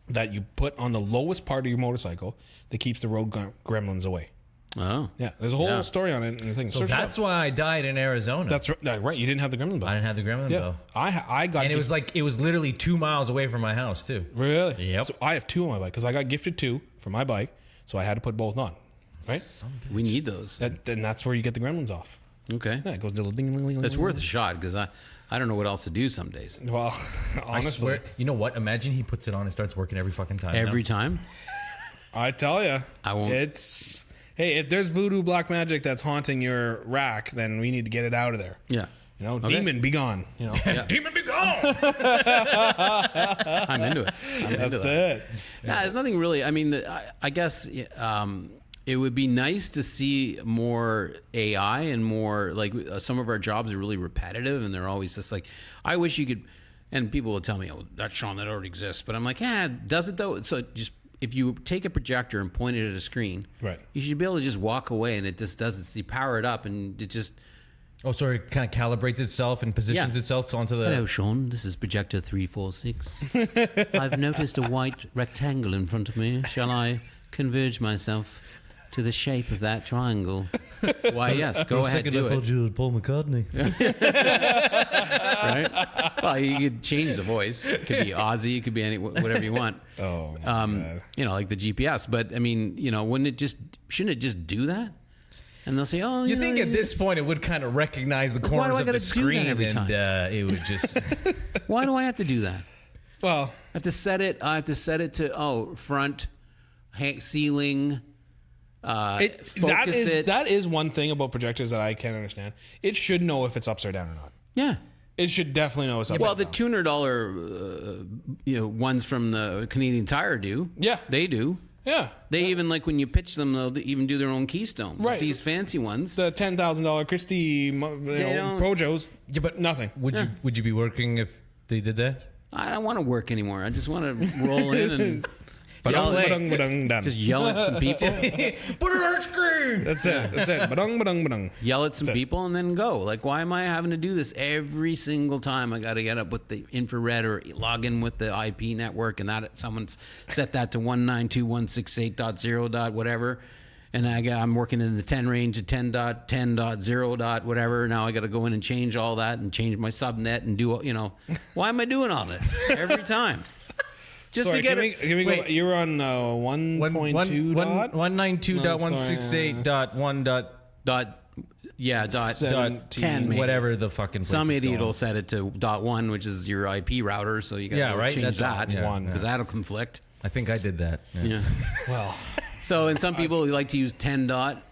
that you put on the lowest part of your motorcycle that keeps the road gremlins away.
Oh.
Yeah, there's a whole story on it and things.
So that's why I died in Arizona.
That's right. You didn't have the gremlin bell.
I didn't have the gremlin
Yeah,
bell.
I got.
And it was literally 2 miles away from my house too.
Really?
Yep.
So I have 2 on my bike because I got gifted 2 for my bike, so I had to put both on. Right.
We need those.
Then that's where you get the gremlins off.
Okay.
Yeah, it goes ding ding ding ding.
It's worth a shot because I don't know what else to do some days.
Well,
I
honestly,
swear. You know what? Imagine he puts it on and starts working every fucking time.
Every time?
I tell you,
I won't.
It's hey, if there's voodoo black magic that's haunting your rack, then we need to get it out of there.
Yeah.
You know,
Okay.
demon, be gone. You know,
Demon be gone.
I'm into it.
that's it.
Yeah, there's nothing really. I mean, I guess it would be nice to see more AI and more like some of our jobs are really repetitive and they're always just like, I wish you could. And people will tell me, "Oh, that's Sean, that already exists." But I'm like, yeah, does it though? So just if you take a projector and point it at a screen,
Right.
you should be able to just walk away and it just does it. You power it up and it just.
Oh, sorry. It kind of calibrates itself and positions
Yeah.
itself onto the.
Hello, Sean. This is projector 346. I've noticed a white rectangle in front of me. Shall I converge myself to the shape of that triangle? Why, yes. Go ahead, do it.
you were Paul McCartney.
Right? Well, you could change the voice. It could be Aussie. It could be whatever you want.
Oh, my God.
Like the GPS. But I mean, shouldn't it just do that? And they'll say, "Oh,
You think at this point it would kind of recognize the
why do
corners
I
of the
gotta do that
screen
every time?
and it would just.
Why do I have to do that?
Well,
I have to set it to front, ceiling. Focus it.
That is one thing about projectors that I can't understand. It should know if it's upside down or not.
Yeah.
It should definitely know it's upside
Well,
down.
the $200, ones from the Canadian Tire do.
Yeah.
They do.
Yeah.
They even, like, when you pitch them, they'll even do their own keystone. But
Right.
these fancy ones.
The $10,000 Christie
don't-
Projos.
Yeah, but
nothing.
Would you be working if they did that?
I don't want to work anymore. I just want to roll in and
Badung,
play.
badung, badung, done.
just yell at some people.
Put it on screen.
That's it. That's it. Badung, badung, badung.
Yell at some
That's it.
people and then go. Like, why am I having to do this every single time? I got to get up with the infrared or log in with the IP network, and that someone's set that to 192.168.0. whatever. And I'm working in the 10 range of 10.10.0. whatever. Now I got to go in and change all that and change my subnet and do, why am I doing all this every time? Just
Sorry,
to get
can we go?
wait.
You're on 1.2 dot?
192.168.1 dot
dot
17,
10 maybe.
whatever the fucking place
Some
is
idiot
called.
will set it to .1, which is your IP router, so you got to
Yeah, right?
change
That's-
that
yeah,
one.
because that'll conflict.
I think I did that. Yeah.
Yeah.
Well,
So, and some people like to use 10 dot.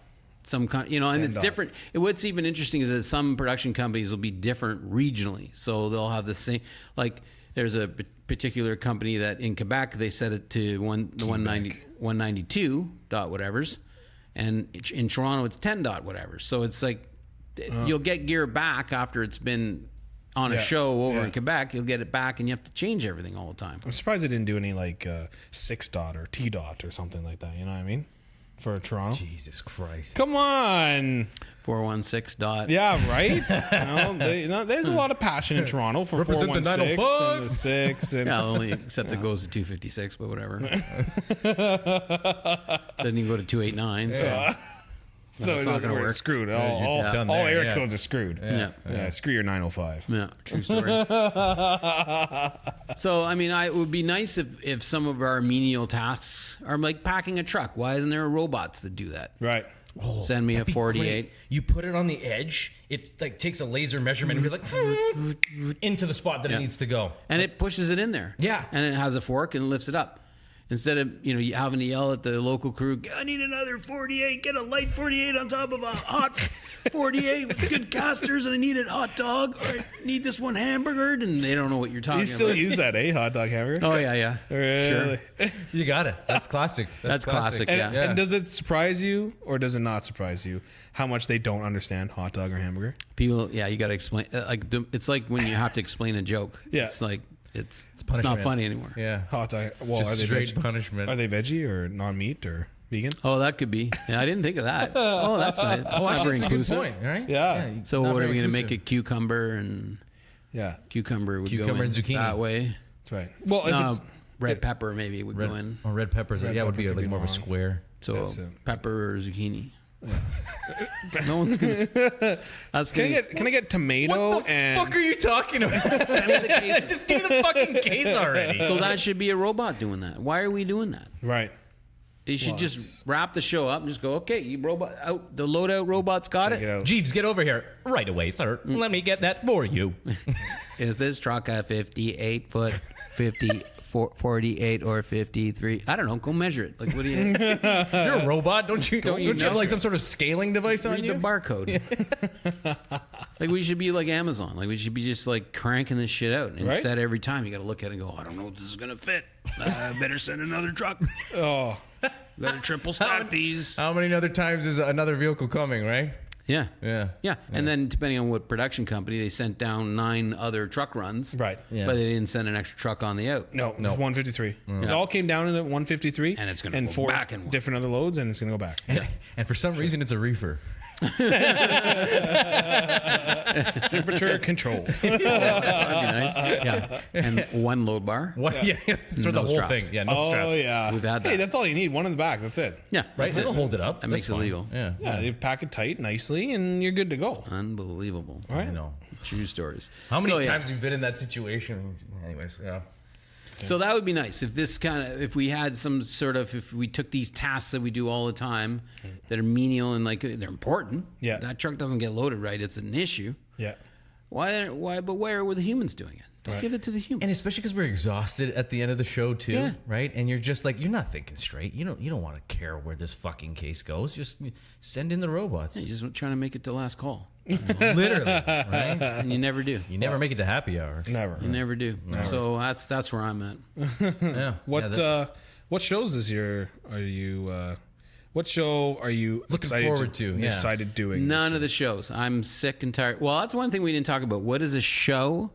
And
10
it's
dot.
different. What's even interesting is that some production companies will be different regionally. So they'll have the same, like there's a particular company that in Quebec, they set it to 192 dot whatevers. And in Toronto, it's 10 dot whatever. So it's like, you'll get gear back after it's been on a
Yeah,
show over
yeah.
in Quebec. You'll get it back and you have to change everything all the time.
I'm surprised they didn't do any like 6 dot or T dot or something like that. You know what I mean? For Toronto.
Jesus Christ.
Come on.
416 dot.
Yeah, right. There's a lot of passion in Toronto for
Represent the
416
905.
and the 6 and
Yeah, only except it goes to 256, but whatever. Doesn't even go to 289. So
so
not gonna
we're
work.
screwed. All
done
all
there,
air
yeah.
codes are screwed.
yeah.
Screw your 905.
Yeah, true story. So, I mean, it would be nice if some of our menial tasks are like packing a truck. Why isn't there robots that do that?
Right.
Send me a
That'd be
48.
great. You put it on the edge. It like takes a laser measurement and be like into the spot that
Yeah.
it needs to go.
And it pushes it in there.
Yeah.
And it has a fork and lifts it up. Instead of, you having to yell at the local crew, I need another 48, get a light 48 on top of a hot 48 with good casters, and I need a hot dog, or I need this one hamburgered, and they don't know what you're talking
You still
about.
use that, hot dog hamburger?
Oh, yeah.
Really?
You got it. That's classic.
That's classic, yeah.
And does it surprise you or does it not surprise you how much they don't understand hot dog or hamburger?
People, you got to explain. It's like when you have to explain a joke.
Yeah.
It's like, it's not
punishment.
funny anymore.
Yeah.
Hot dog.
It's
Well,
just
are they
straight punishment.
Are they veggie or non-meat or vegan?
Oh, that could be. Yeah, I didn't think of that. Oh, that's nice. That's not very
That's a good
inclusive.
point, right?
Yeah.
So
not
what are
very
we going to make
inclusive.
it cucumber and
Yeah,
cucumber would
Cucumber
go in
and zucchini.
that way?
that's right. Well, if
No,
it's
red pepper maybe would
Red,
go in.
or red peppers.
Red
Yeah, it would
pepper
be
could
like
be
more of a
long.
square.
So
That's it.
pepper or zucchini. No one's gonna. That's
can I get tomato
What the
and
fuck are you talking about?
Send me the cases.
Just give me the fucking case already.
So that should be a robot doing that. Why are we doing that?
right?
You should
Well,
just wrap the show up and just go, okay, you robot out. The loadout robot's got
Check
it.
it out.
Jeeves, get over here right away, sir. Let me get that for you.
Is this truck a 58 foot, 48 or 53? I don't know. Go measure it. Like, what do you
You're a robot, don't you? Don't you have
measure
like
it?
some sort of scaling device on
read
you?
the barcode? Like, we should be like Amazon. Like, we should be just like cranking this shit out. Instead, every time you got to look at it and go, I don't know if this is gonna fit. I better send another truck.
Oh,
Got to triple stack these.
How many other times is another vehicle coming, right?
Yeah.
Yeah.
Yeah. And then depending on what production company, they sent down 9 other truck runs.
right.
Yeah.
But they didn't send an extra truck on the out.
No, it's 153. It all came down to 153,
And it's gonna go
4
back in one.
different other loads, and it's gonna go back.
And for some reason, it's a reefer.
Temperature controlled.
That'd be nice. Yeah. And 1 load bar.
What? Yeah, it's for the
No
whole
straps.
thing. Yeah, no
Oh
straps.
yeah,
We've had
Hey,
that.
that's all you need. One in the back. That's it.
Yeah.
Right?
That's
It'll
it.
hold it up.
That makes it
That's fine.
legal.
Yeah.
Yeah, you pack it tight nicely, and you're good to go.
Unbelievable.
All right.
I know.
True stories.
How many
So, yeah.
times have you been in that situation? Anyways, yeah.
So that would be nice if if we had some sort of, if we took these tasks that we do all the time that are menial and like they're important.
Yeah.
That truck doesn't get loaded right. It's an issue.
Yeah.
Why, but where were the humans doing it? Don't give it to the humans.
And especially because we're exhausted at the end of the show too,
Yeah.
right? And you're just like, you're not thinking straight. You don't want to care where this fucking case goes. Just send in the robots.
You're just trying to make it to last call.
Literally, right?
And you never do.
You never make it to happy hour.
Never.
You never do. So that's where I'm at.
Yeah.
What shows this year are you? What show are you
Looking
excited
forward to, yeah.
Excited doing?
None of the shows. I'm sick and tired. Well, that's one thing we didn't talk about. What is a show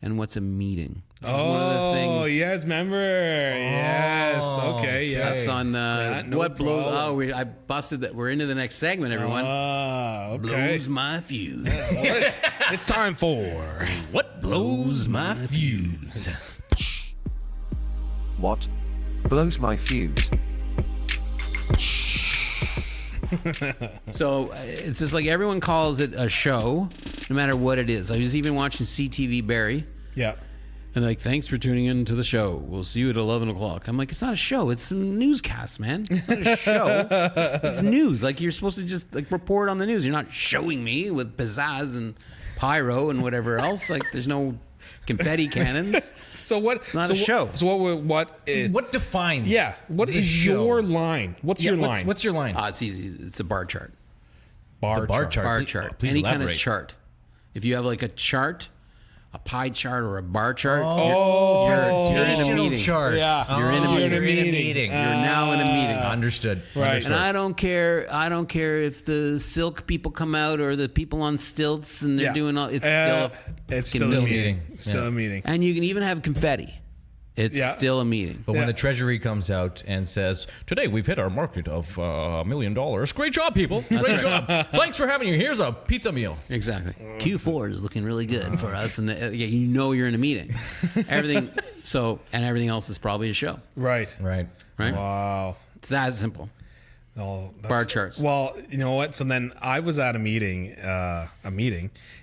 and what's a meeting? This is one of the things.
yes, remember? Yes. Okay. Yeah.
That's on
no
what blows.
problem.
I busted that. We're into the next segment, everyone.
Okay.
Blows my fuse.
Well, it's time for.
What blows my fuse?
What blows my fuse?
So it's just like everyone calls it a show, no matter what it is. I was even watching CTV Barry.
Yeah.
And like, thanks for tuning in to the show. We'll see you at 11 o'clock. I'm like, it's not a show. It's some newscast, man. It's not a show. It's news. Like, you're supposed to just like report on the news. You're not showing me with pizzazz and pyro and whatever else. Like, there's no confetti cannons.
So what?
It's not
so
a show.
So what is?
What defines?
Yeah. What
the
is
show?
your line? What's your line?
What's your line?
It's easy. It's a bar chart.
bar
bar
chart?
chart.
Bar
Please-
chart.
please
Any kind of
elaborate.
chart. If you have like a chart, a pie chart or a bar chart,
Oh,
you're in a
Rotational
meeting.
chart.
Yeah.
You're in a
Oh,
meeting.
You're in a meeting.
You're now in a meeting.
Understood.
Right.
Understood.
And I don't care. I don't care if the silk people come out or the people on stilts and they're
Yeah.
doing all. It's
It's
fucking
still a
meeting.
meeting. Still
Yeah.
a meeting.
And you can even have confetti. It's
Yeah.
still a meeting.
But when
Yeah.
the Treasury comes out and says, today we've hit our market of $1 million. Great job, people. Great job. Thanks for having you. Here's a pizza meal.
Exactly. Q4 is looking really good for us, and you know you're in a meeting. Everything. And everything else is probably a show,
Right.
Right.
right?
Wow.
It's that simple.
Oh, that's-
Bar charts.
Well, you know what? So then I was at a meeting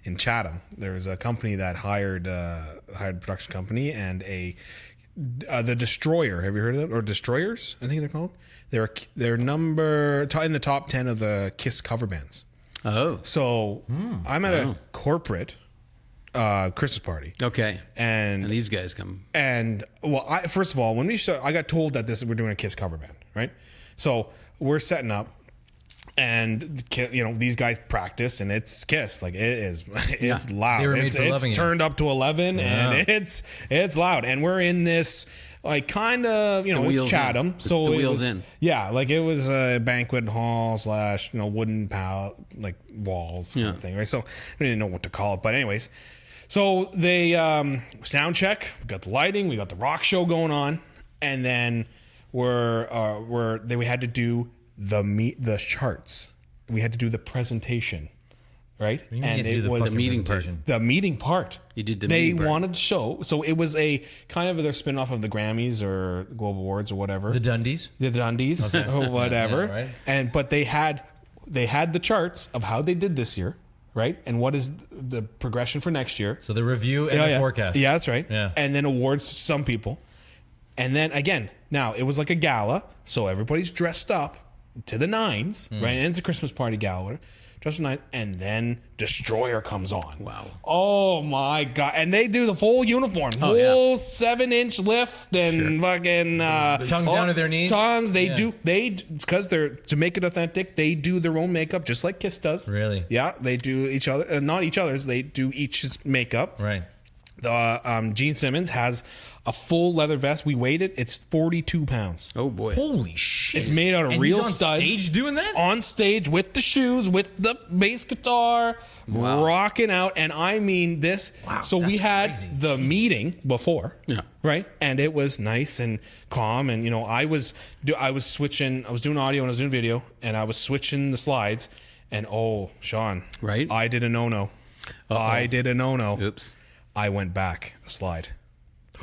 in Chatham. There was a company that hired a production company and the Destroyer. Have you heard of them? Or Destroyers? I think they're called. They're in the top 10 of the Kiss cover bands.
Oh,
So I'm at a corporate Christmas party.
Okay.
And
And these guys come.
And well, first of all, when I got told that we're doing a Kiss cover band, right? So we're setting up, and these guys practice, and it's Kiss. Like it's loud.
They were made for loving
it's
it.
turned up to 11, and it's loud. And we're in this like kind of it's
wheels
Chatham,
in.
so
The
it
wheels
was,
in.
Yeah, like it was a banquet hall / wooden like walls kind of thing, right? So we didn't know what to call it, but anyways. So they sound check. We got the lighting. We got the rock show going on, and then we had to do the charts. We had to do the presentation, right?
And it was
the meeting part.
The meeting part.
You did the
They
meeting part.
wanted to show. So it was a kind of their spin-off of the Grammys or Global Awards or whatever.
The Dundies.
The Dundies or whatever.
Yeah, right.
But they had the charts of how they did this year, right? And what is the progression for next year.
So the review and the forecast.
Yeah, that's right.
Yeah.
And then awards to some people. And then again, now it was like a gala, so everybody's dressed up to the nines, right? And it's a Christmas party gala, dressed to the nines, and then Destroyer comes on.
Wow.
Oh my God. And they do the full uniform, full 7-inch lift and fucking
Tongues down to their knees?
Tongues. Because they're to make it authentic, they do their own makeup just like Kiss does.
Really?
Yeah, they do each other, not each other's, they do each's makeup.
Right.
The Gene Simmons has a full leather vest. We weighed it. It's 42 pounds.
Oh boy.
Holy shit.
It's made out of
And
real
he's on
studs.
stage doing that?
On stage with the shoes, with the bass guitar, rocking out. And I mean this.
Wow,
So we
that's
had
crazy.
the meeting before.
Yeah.
Right. And it was nice and calm. And I was switching. I was doing audio and I was doing video, and I was switching the slides. And Sean.
Right.
I did a no-no. I did a no-no.
Oops.
I went back a slide.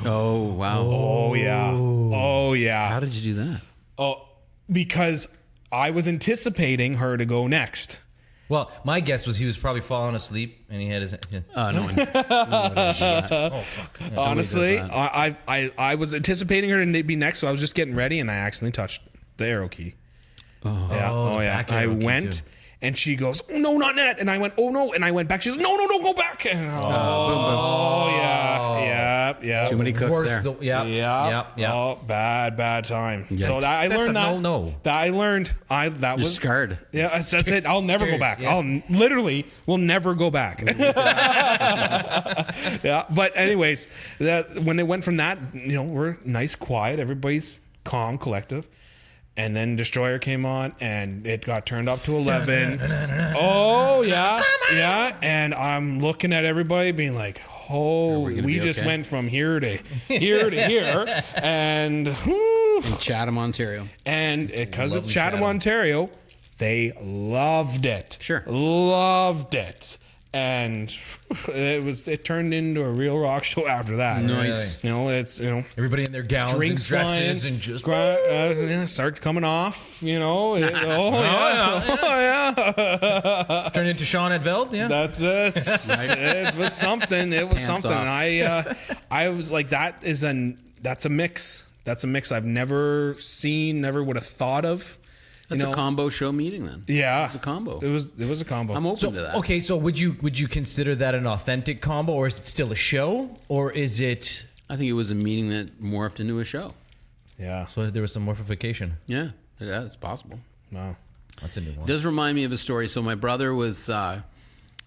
Oh wow.
Oh yeah. Oh yeah.
How did you do that?
Oh, because I was anticipating her to go next.
Well, my guess was he was probably falling asleep and he had his.
No one.
Oh fuck! Yeah.
Honestly,
does
I was anticipating her to be next, so I was just getting ready, and I accidentally touched the arrow key. Yeah.
the back
I
arrow key,
went.
too.
And she goes, "Oh no, not that!" And I went, "Oh no!" And I went back. She goes, "No, don't go back!" And, yeah.
Too many cooks
Worst,
there.
Yeah.
Oh, bad time. So that, I
That's
learned
a
that.
no.
That I learned. That
You're
was
scarred.
Yeah, that's it. I'll never go
Scared,
back.
yeah.
I'll literally will never go back. Yeah, but anyways, when it went from that, we're nice, quiet, everybody's calm, collective. And then Destroyer came on, and it got turned up to 11. Oh, yeah. Yeah. And I'm looking at everybody being like, we
be
just
okay?
went from here to here to here. And, whew,
In Chatham, Ontario.
and because it's
Lovely
Chatham,
Chatham.
Ontario, they loved it.
Sure.
Loved it. And it turned into a real rock show after that.
Nice.
It's
Everybody in their gowns
drinks
and dresses
flying,
and just
start coming off. Oh yeah.
turn into Sean at Veld. Yeah.
That's it. It was something. It was
Pants
something.
off.
I was like, that's a mix. That's a mix I've never seen, never would have thought of.
That's a combo show meeting then.
Yeah,
It's a combo.
It was a combo.
I'm open to that.
Okay, so would you consider that an authentic combo, or is it still a show, or is it?
I think it was a meeting that morphed into a show.
Yeah.
So there was some morphification.
Yeah, it's possible.
Wow.
That's a new one.
It does remind me of a story. So my brother was,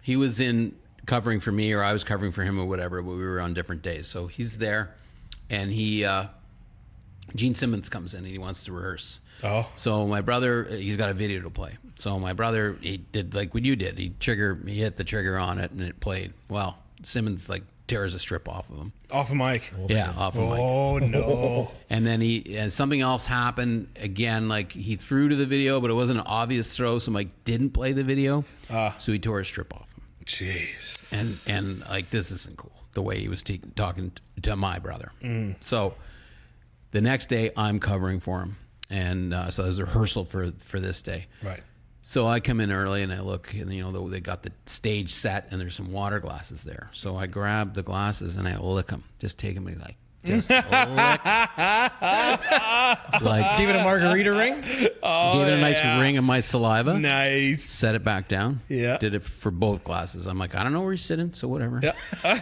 he was in covering for me, or I was covering for him, or whatever. But we were on different days. So he's there, and Gene Simmons comes in and he wants to rehearse.
Oh.
So my brother, he's got a video to play. So my brother, he did like what you did. He hit the trigger on it and it played. Well, Simmons like tears a strip off of him.
Off a mic.
Yeah, off of mic.
Oh no.
And then and something else happened again. Like he threw to the video, but it wasn't an obvious throw. So Mike didn't play the video. So he tore a strip off him.
Jeez.
And like this isn't cool. The way he was talking to my brother. So the next day I'm covering for him. And so there's a rehearsal for this day.
Right.
So I come in early and I look, and they got the stage set, and there's some water glasses there. So I grab the glasses and I lick them, just take them and like Just lick. Like,
Give it a margarita ring.
gave it a nice ring of my saliva.
Nice.
Set it back down.
Yeah.
Did it for both glasses. I'm like, I don't know where he's sitting, so whatever.
Yeah.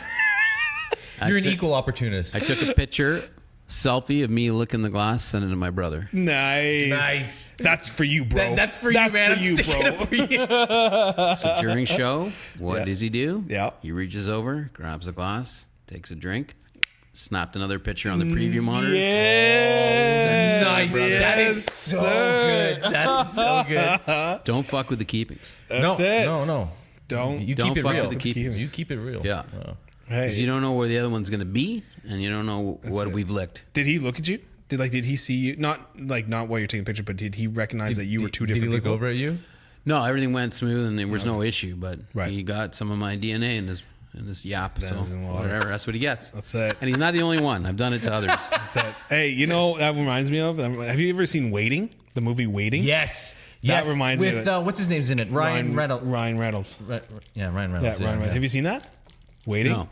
You're an equal opportunist.
I took a picture, selfie of me licking the glass, sent it to my brother.
Nice.
Nice.
That's for you, bro.
That's for you,
That's
man.
for
I'm
you,
sticking
bro.
up for you.
So during show, what does he do?
Yeah.
He reaches over, grabs a glass, takes a drink, snapped another picture on the preview monitor.
Yeah.
Nice. That is so good. That is so good.
Don't fuck with the keepings.
That's it.
No.
Don't.
You
Don't
keep it
fuck
real.
with the keepings.
You keep it real.
Yeah.
Hey.
Because you don't know where the other one's going to be, and you don't know what
it.
we've licked.
Did he look at you? Did he see you? Not while you're taking a picture, but did he recognize that you were two different
Did he look
people?
over at you?
No, everything went smooth, and there was no issue. But
Right.
he got some of my DNA in this yap. So
is in water.
whatever, that's what he gets.
That's it.
And he's not the only one. I've done it to others.
That's it. Hey, you know that reminds me of? Have you ever seen Waiting? The movie Waiting?
Yes.
That reminds me of
with,
it.
what's his name's in it? Ryan Reynolds.
Ryan Reynolds.
Yeah, Ryan
Yeah,
Reynolds.
Ryan Reynolds. Have you seen that? Waiting?
No.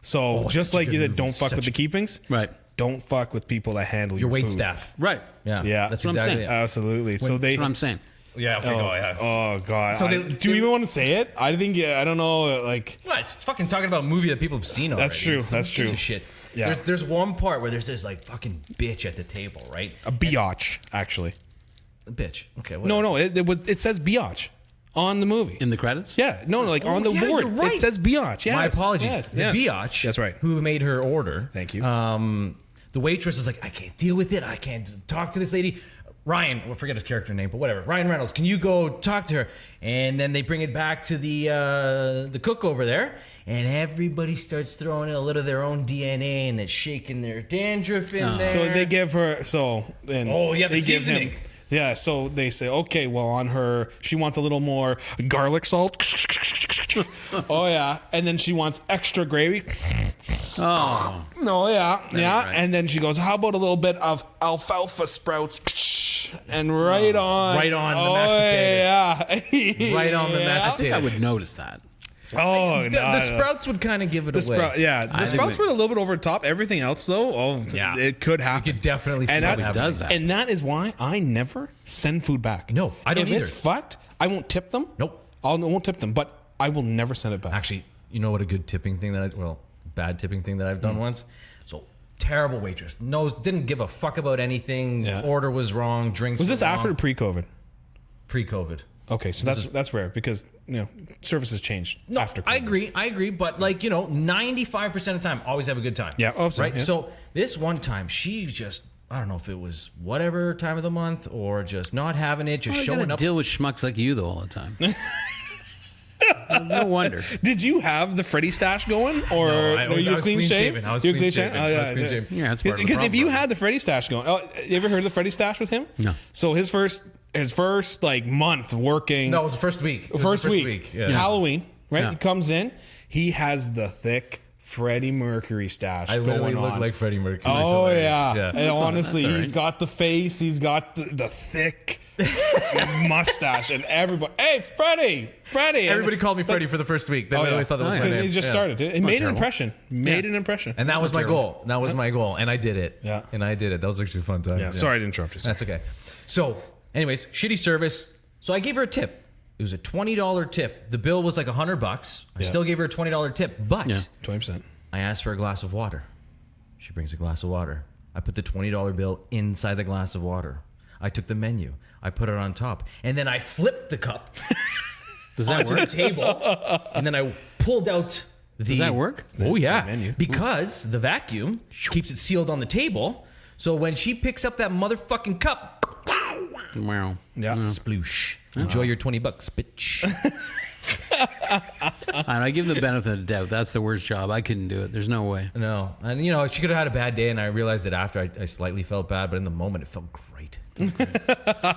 So
it's
just
such a
like
good
you said,
movie.
don't fuck
Such
with the keepings.
Right.
Don't fuck with people that handle
Your
your
wait
food.
staff.
Right.
Yeah.
Yeah.
That's
That's what I'm
exactly
saying.
it.
Absolutely. So they.
That's what I'm saying.
Yeah. Okay, go ahead.
Oh God.
So
do you even want to say it? I think. I don't know. Like.
Well, it's fucking talking about a movie that people have seen already.
That's true,
It's
that's
a piece
true.
of shit.
Yeah.
There's one part where there's this like fucking bitch at the table, right?
A biatch, actually.
A bitch. Okay.
No. It says biatch on the movie.
In the credits?
Yeah. No. Like on the
yeah,
board,
you're right.
it says biatch. Yes.
My apologies.
Yes,
The
yes.
biatch.
That's right.
Who made her order?
Thank you.
The waitress is like, I can't deal with it. I can't talk to this lady. Ryan, well, forget his character name, but whatever. Ryan Reynolds, can you go talk to her? And then they bring it back to the cook over there, and everybody starts throwing in a little of their own DNA, and it's shaking their dandruff in there.
So they give her.
Oh, yeah, the
they give
seasoning.
him. Yeah. So they say, okay, well, on her, she wants a little more garlic salt. Oh yeah, and then she wants extra gravy.
Oh.
No, yeah.
right.
And then she goes, how about a little bit of alfalfa sprouts? And right on.
Right on the mashed potatoes.
Yeah.
Right on the mashed
I think I
potatoes.
would notice that.
Oh,
The sprouts would kind of give it
The
away.
the
think
sprouts
we-
were a little bit over the top. Everything else, though,
Yeah.
it could happen.
You could definitely see
and
what
that's,
happening.
does that.
And that is why I never send food back.
No, I don't
If
either.
it's fucked, I won't tip them.
Nope.
I won't tip them, but I will never send it back.
Actually, you know what a good tipping thing bad tipping thing that I've done once? So, terrible waitress. Didn't give a fuck about anything.
Yeah.
Order was wrong. Drinks
Was this
were
after or
wrong.
pre-COVID?
Pre-COVID.
Okay, so that's rare because services changed
No,
after COVID.
I agree, but 95% of the time, always have a good time.
Yeah, oh, sorry,
right.
yeah.
So this one time, she just, I don't know if it was whatever time of the month or just not having it, just
I
showing
gotta
up.
deal with schmucks like you though all the time. No wonder.
Did you have the Freddy stash going, or
No, I
were
was-
you
I was
clean
clean-shaven.
shaven?
I was
You were
clean-shaven.
clean-shaven?
I was clean-shaven.
Yeah, that's part of the
Because if you
problem.
had the Freddy stash going, you ever heard of the Freddy stash with him?
No.
So his first month working.
No, it was the first week. It was
first
the
week.
Yeah.
Halloween, right?
Yeah.
He comes in. He has the thick Freddie Mercury stash
I literally
going
look
on.
like Freddie Mercury.
Oh
It's
yeah,
hilarious.
and honestly,
that's all
he's got the face, he's got the thick mustache, and everybody, hey, Freddie.
Everybody called me Freddie for the first week. They literally thought that was my
because
name.
he just
Yeah.
started. It made an
terrible.
impression. An impression.
And that was my goal. That was my goal. And I did it.
Yeah.
And I did it. That was actually a fun time.
yeah, sorry to interrupt you.
That's okay. So, anyways, shitty service. So I gave her a tip. It was a $20 tip. The bill was like $100. I
Yeah.
still gave her a $20 tip, but
Yeah.
20%.
I asked for a glass of water. She brings a glass of water. I put the $20 bill inside the glass of water. I took the menu. I put it on top. And then I flipped the cup
Does that
onto the
work?
table. And then I pulled out the...
Does that work?
Oh, yeah.
menu.
Because the vacuum keeps it sealed on the table. So when she picks up that motherfucking cup,
Wow.
Yeah.
sploosh. Enjoy your $20, bitch.
And I give them the benefit of the doubt. That's the worst job. I couldn't do it. There's no way.
No. And, she could have had a bad day, and I realized it after. I slightly felt bad, but in the moment, it felt great.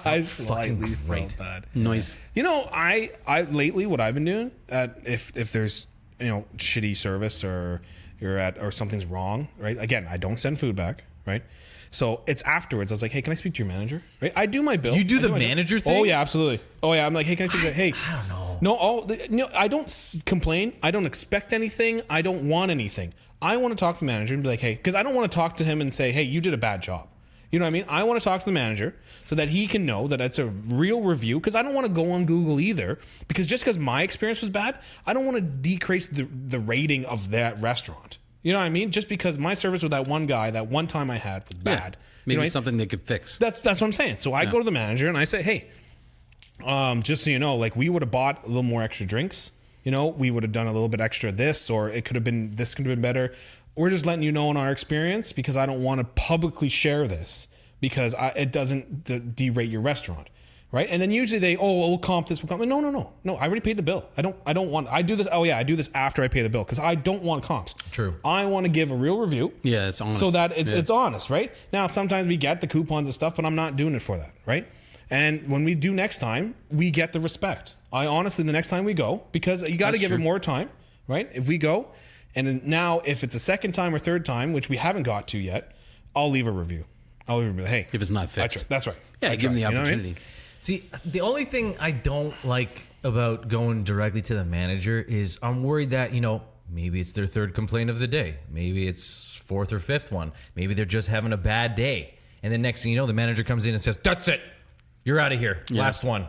I slightly
great.
felt bad.
Noise.
I lately what I've been doing, if there's shitty service or or something's wrong, right? Again, I don't send food back, right? So it's afterwards. I was like, hey, can I speak to your manager? Right? I do my bill.
You do
I
the
my job.
manager thing?
Oh yeah, absolutely. Oh yeah, I'm like, hey, can I speak to hey?
I don't know.
I don't complain. I don't expect anything. I don't want anything. I want to talk to the manager and be like, hey, because I don't want to talk to him and say, hey, you did a bad job. You know what I mean? I want to talk to the manager so that he can know that it's a real review, because I don't want to go on Google either, because just because my experience was bad, I don't want to decrease the rating of that restaurant. You know what I mean? Just because my service with that one guy, that one time I had was bad.
Maybe
you know what
something they could fix.
That's what I'm saying. So I go to the manager and I say, hey, just so you know, like, we would have bought a little more extra drinks. You know, we would have done a little bit extra this, or this could have been better. We're just letting you know in our experience, because I don't want to publicly share this, because it doesn't derate your restaurant, right? And then usually we'll comp this. No. I already paid the bill. I don't want. I do this. Oh yeah, I do this after I pay the bill, because I don't want comps.
True.
I want to give a real review.
Yeah, it's honest.
So that it's honest, right? Now sometimes we get the coupons and stuff, but I'm not doing it for that, right? And when we do next time, we get the respect. I honestly, the next time we go, because you got to give it more time, right? If we go, and then now if it's a second time or third time, which we haven't got to yet, I'll leave a review. I'll leave a review. Hey,
If it's not fixed.
that's right.
Yeah, give them the
You know what I mean?
opportunity.
See, the only thing I don't like about going directly to the manager is I'm worried that, maybe it's their third complaint of the day. Maybe it's fourth or fifth one. Maybe they're just having a bad day. And then next thing you know, the manager comes in and says, that's it. You're out of here. Last one.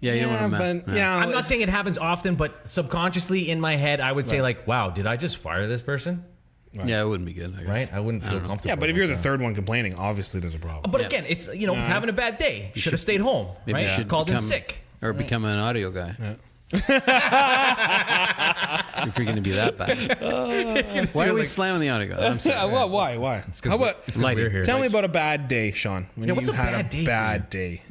Yeah, you don't want to
yeah,
I'm not saying it happens often, but subconsciously in my head, I would say like, wow, did I just fire this person?
Yeah, it wouldn't be good, I guess.
Right? I wouldn't feel comfortable.
Yeah, but if you're the
with
third one complaining, obviously there's a problem.
that. But again, it's, having a bad day. Should have stayed home,
Maybe
right?
you should
Called in
become-
sick.
Or become an audio guy. If you're going to be that bad. Why are we slamming the audio guy? I'm sorry.
Yeah, why? How about
We're here.
tell me about a bad day, Sean? When
Yeah, what's
you
a
had
bad day for
bad day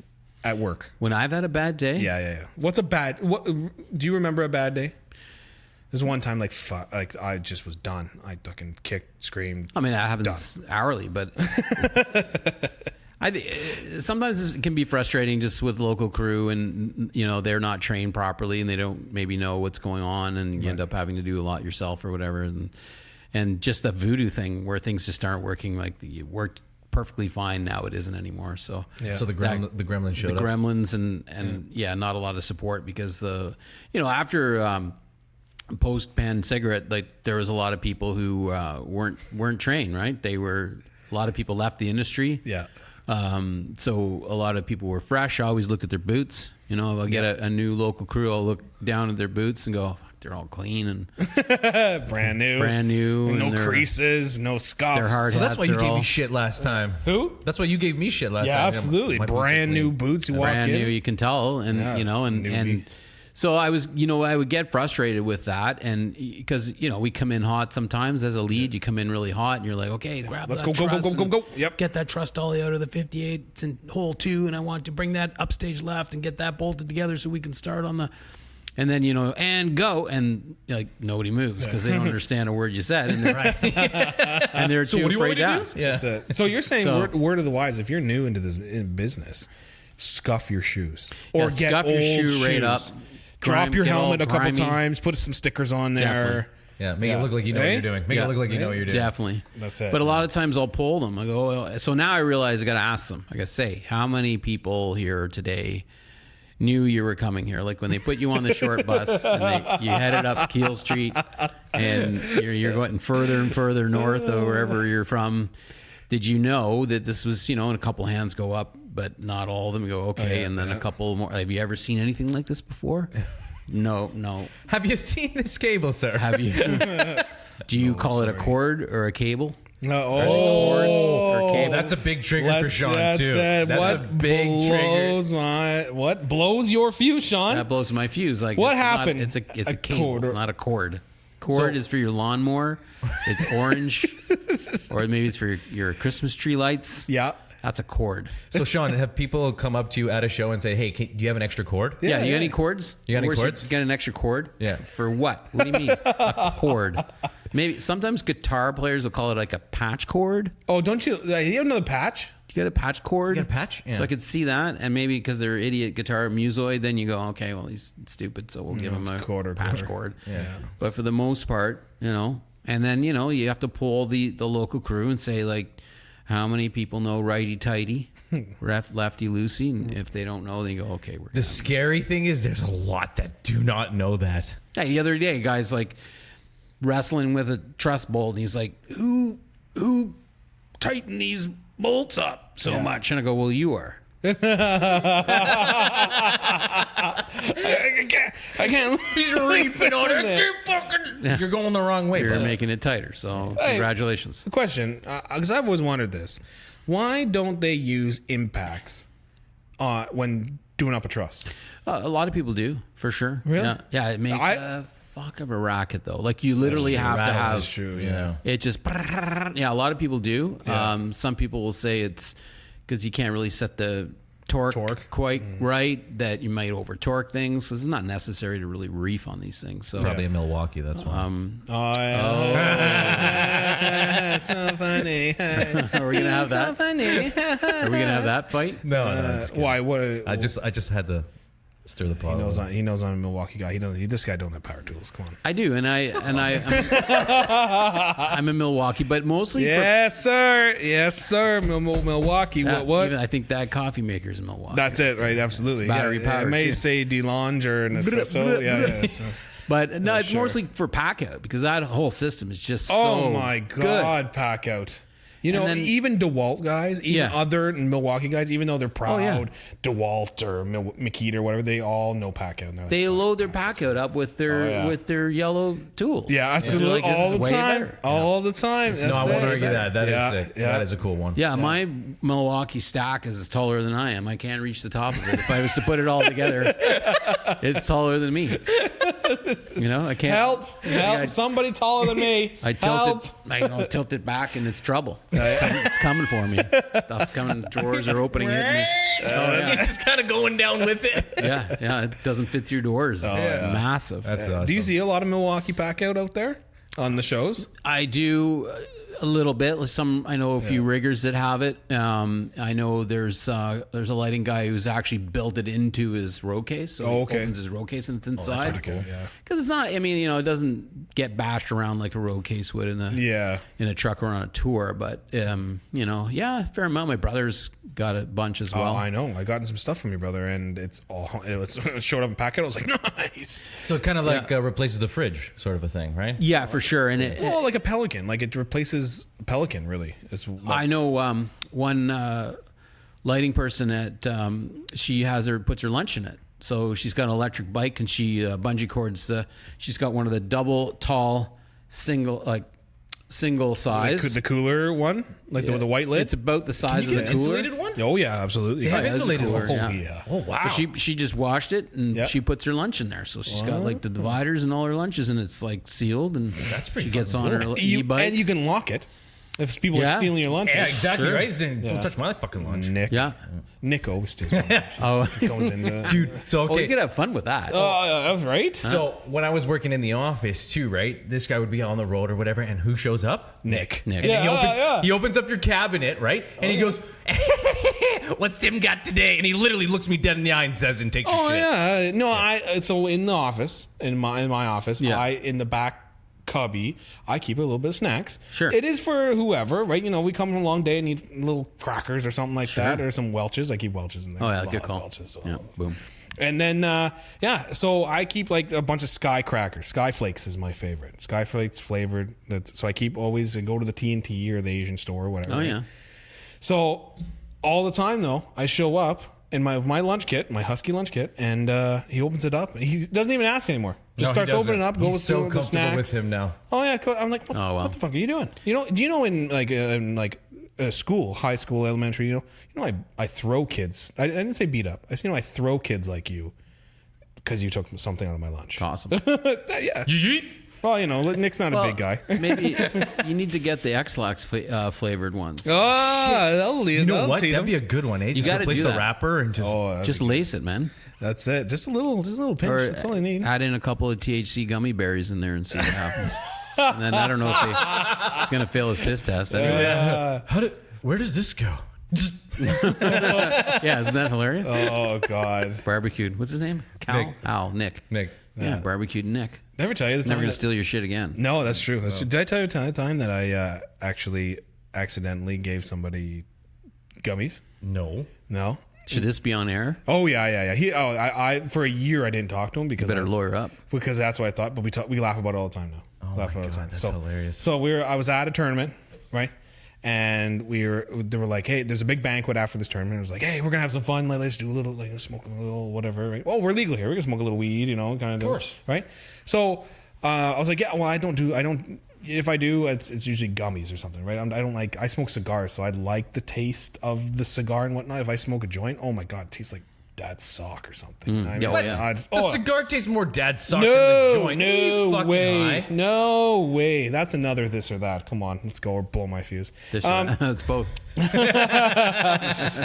at work.
When I've had a bad day,
Yeah. What's a bad? What do you remember a bad day? There's one time like I just was done. I fucking kicked, screamed.
I mean, that happens hourly, but sometimes it can be frustrating just with local crew, and they're not trained properly, and they don't maybe know what's going on, and you end up having to do a lot yourself or whatever, and just the voodoo thing where things just aren't working like it worked perfectly fine. Now it isn't anymore. So
So the gremlins showed
the
up.
gremlins and not a lot of support, because after post-ban cigarette, like there was a lot of people who weren't trained, right? A lot of people left the industry.
Yeah.
So a lot of people were fresh. I always look at their boots. If I get a new local crew, I'll look down at their boots and go, they're all clean and
brand new,
and
no
they're-
creases, no scuffs.
They're hard.
So that's why you
Hats are
gave me
all-
shit last time.
Who?
That's why you gave me shit last time.
Yeah, absolutely.
My boots are
Brand
clean.
new boots. You walk
brand
in.
new, you can tell, and
newbie.
and so I was, I would get frustrated with that, and because we come in hot sometimes as a lead, you come in really hot, and you're like, okay, grab
Let's
that
go.
truss and
Yep.
get that truss dolly out of the 58. It's in hole 2, and I want to bring that upstage left and get that bolted together so we can start on the. And then and go, and like nobody moves because they don't understand a word you said, and they're too
what do you want
afraid to
me to do?
ask.
Yeah.
That's it. So you're saying
So-
word of the wise, if you're new into this business, scuff your shoes or
Yeah,
get
scuff your
old
shoe right
shoes.
up.
Drop your
Get all
helmet a couple
grimy.
times. Put some stickers on there.
Definitely.
Yeah, make it look like you know what you're doing. Make it look like you know what you're doing.
Definitely.
That's it.
But a lot of times I'll pull them. I go, well, so now I realize I got to ask them. I got to say, how many people here today knew you were coming here? Like when they put you on the short bus and you headed up Keel Street and you're going further and further north or wherever you're from. Did you know that this was, and a couple hands go up, but not all of them go, okay. And then a couple more. Have you ever seen anything like this before? No.
Have you seen this cable, sir?
Have you? Do you call it a cord or a cable?
Oh, that's a big trigger for Sean too. That's
what
a big trigger.
What blows your fuse, Sean?
That blows my fuse. Like
What
it's not-
happened?
it's a
A
cable.
cord
It's
or-
not a cord. Cord is for your lawnmower. It's orange, or maybe it's for your Christmas tree lights.
Yeah.
That's a cord.
So Sean, have people come up to you at a show and say, "Hey, do you have an extra cord?"
Yeah, you got any cords?
You got any
Where's
cords?
You got an extra cord?
Yeah.
For what? What do you mean? A cord. Maybe sometimes guitar players will call it like a patch cord.
Oh, don't you? You have another patch?
You got a patch cord?
You got a patch? Yeah.
So I could see that, and maybe because they're idiot guitar musoid, then you go, okay, well he's stupid, so we'll give him a patch cord.
Yeah.
But for the most part, and then you have to pull the local crew and say like, how many people know righty tighty? lefty loosey, and if they don't know, they go, okay, we're
The scary thing is there's a lot that do not know that.
Yeah, the other day, guys like wrestling with a truss bolt, and he's like, "Who tightened these bolts up so much?" And I go, "Well, you are."
I can't.
He's reefing on it. You're going the wrong way.
You're
bro.
making it tighter. So congratulations.
Question, because I've always wondered this: why don't they use impacts when doing up a truss?
A lot of people do, for sure.
Really?
Yeah, it makes a fuck of a racket though. Like you literally have to have.
That's true. Yeah.
It just a lot of people do. Some people will say it's because you can't really set the torque quite right, that you might over torque things, because it's not necessary to really reef on these things. So
Probably in Milwaukee. That's why.
It's so funny.
Are we gonna have that?
So funny.
Are we gonna have that fight?
No, just kidding.
Why? What?
I just had to stir the pot.
He knows I'm a Milwaukee guy. This guy don't have power tools. Come on.
I do, and I'm in Milwaukee, but mostly
Yes, sir. Milwaukee. What?
Even I think that coffee maker's in Milwaukee.
That's it, right? Absolutely.
It's battery powered,
It may
too.
say DeLonge or an espresso. Yeah.
But no, it's
sure.
mostly for pack out, because that whole system is just
Oh
so
my
good.
God, pack out. You know,
And then-
even DeWalt guys, even other Milwaukee guys, even though they're proud,
yeah.
DeWalt or McKeet or whatever, they all know pack out.
They load their pack out up with their yellow tools.
Yeah,
And they're
absolutely.
like, this
all
is
the
way
time.
better.
All the time.
No, I won't argue that. That is sick.
Yeah.
That is a cool one.
Yeah, my Milwaukee stack is taller than I am. I can't reach the top of it. If I was to put it all together, it's taller than me. You know, I can't.
Help!
Yeah,
Somebody taller than me.
I tilt it back, and it's trouble. It's coming for me. Stuff's coming. Drawers are opening it. And
It's just kind of going down with it.
yeah. It doesn't fit through doors. It's massive.
That's awesome.
Do you see a lot of Milwaukee pack out there on the shows?
I do a little bit. I know a few riggers that have it. I know there's a lighting guy who's actually built it into his road case. So he opens his road case and it's inside.
pretty cool, yeah.
Because it's not. I mean, it doesn't get bashed around like a road case would in a truck or on a tour. But a fair amount. My brother's got a bunch as well.
Oh, I know. I gotten some stuff from your brother, and it showed up in pack out. I was like, nice.
So it kind of like replaces the fridge, sort of a thing, right?
Yeah, for sure. And
Well, like a Pelican. Like it replaces Pelican, really.
I know one lighting person at she puts her lunch in it. So she's got an electric bike, and she bungee cords. She's got one of the double tall single size.
The cooler one, like the white lid.
It's about the size of the cooler.
Insulated one?
Oh yeah, absolutely.
They have
Yeah,
insulated
it's a
ones.
cooler.
Yeah.
Oh yeah.
Oh wow.
But she just washed it, and she puts her lunch in there. So she's got like the dividers and all her lunches, and it's like sealed. And
pretty
she gets
fucking
on
cool.
her e-bike.
And you can lock it if people are stealing your lunches.
Yeah, exactly.
Sure.
Right? Saying, don't touch my fucking lunch.
Nick always steals my lunch.
Oh,
He comes in,
Dude, so
well,
okay.
you could have fun with that.
right?
So when I was working in the office too, right? This guy would be on the road or whatever, and who shows up?
Nick.
And then he opens up your cabinet, right? And he goes, "What's Tim got today?" And he literally looks me dead in the eye and says, "And takes your shit."
Yeah. No, so in the office, in my office,
Yeah.
in the back cubby, I keep a little bit of snacks.
Sure.
It is for whoever, right? We come from a long day and need little crackers or something like that, or some Welch's. I keep Welch's in there.
Oh
A
yeah,
lot
good
of
call.
Welch's, so.
Yeah, boom.
And then, so I keep like a bunch of Sky crackers. Sky Flakes is my favorite. Sky Flakes flavored. So I keep always go to the TNT or the Asian store or whatever.
Oh yeah.
So all the time though, I show up in my lunch kit, my Husky lunch kit, and he opens it up. He doesn't even ask anymore. Just starts opening it up, goes
He's so
through the
comfortable
snacks.
with him now.
Oh yeah, I'm like, what the fuck are you doing? Do you know in like school, high school, elementary, I throw kids. I didn't say beat up. I said, I throw kids like you because you took something out of my lunch.
Awesome.
Yeah. Well, Nick's not a big guy.
Maybe you need to get the X-Lax flavored ones.
that'll leave.
You know what? That'd be a good one, eh? Just
gotta
replace
do
the
that.
wrapper and just.
Just lace it, man.
That's it. Just a little pinch.
Or
That's all I need.
add in a couple of THC gummy berries in there and see what happens. And then I don't know if it's going to fail his piss test. Anyway.
Where does this go?
Yeah, isn't that hilarious?
Oh God.
Barbecued. What's his name? Nick.
Nick.
Yeah, barbecued Nick.
Never tell you the
Never
time
going to
that-
steal your shit again.
No, that's true. Did I tell you the time that I actually accidentally gave somebody gummies?
No.
No.
Should this be on air?
Oh yeah. I for a year I didn't talk to him because
Better lawyer up.
because that's what I thought. But we laugh about it all the time now.
Oh
Laugh
my
about it all
God,
the time.
that's hilarious.
So I was at a tournament, right? And they were like, hey, there's a big banquet after this tournament. It was like, hey, we're gonna have some fun. Let's do a little, like, smoke a little, whatever. Right? Well, we're legal here. We can smoke a little weed, kind of. Of
course.
Right? So I was like, yeah, well, I don't. If I do, it's usually gummies or something, right? I smoke cigars, so I like the taste of the cigar and whatnot. If I smoke a joint, oh my God, it tastes like dad's sock or something. I mean,
Oh, yeah.
The cigar tastes more dad's sock than the joint. Are you
No
fucking
way.
high?
No way. That's another this or that. Come on, let's go or blow my fuse.
It's both.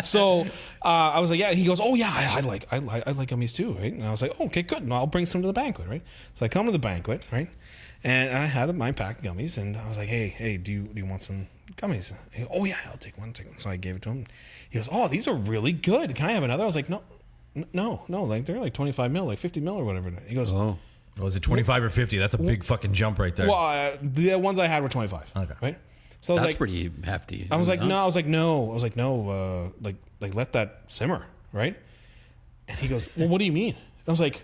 So I was like, yeah. He goes, oh yeah, I like gummies too, right? And I was like, oh, okay, good. And I'll bring some to the banquet, right? So I come to the banquet, right? And I had my pack of gummies, and I was like, hey, do you want some gummies? He goes, oh yeah, I'll take one. So I gave it to him. He goes, oh, these are really good. Can I have another? I was like, no, like they're like 25 mil, like 50 mil or whatever. He goes,
Oh.
Was it 25 or 50? That's a big fucking jump right there.
well, the ones I had were 25.
Okay.
Right? So I was
That's
like,
pretty hefty.
I was like,
isn't it?
no. Like let that simmer, right? And he goes, well, what do you mean? And I was like,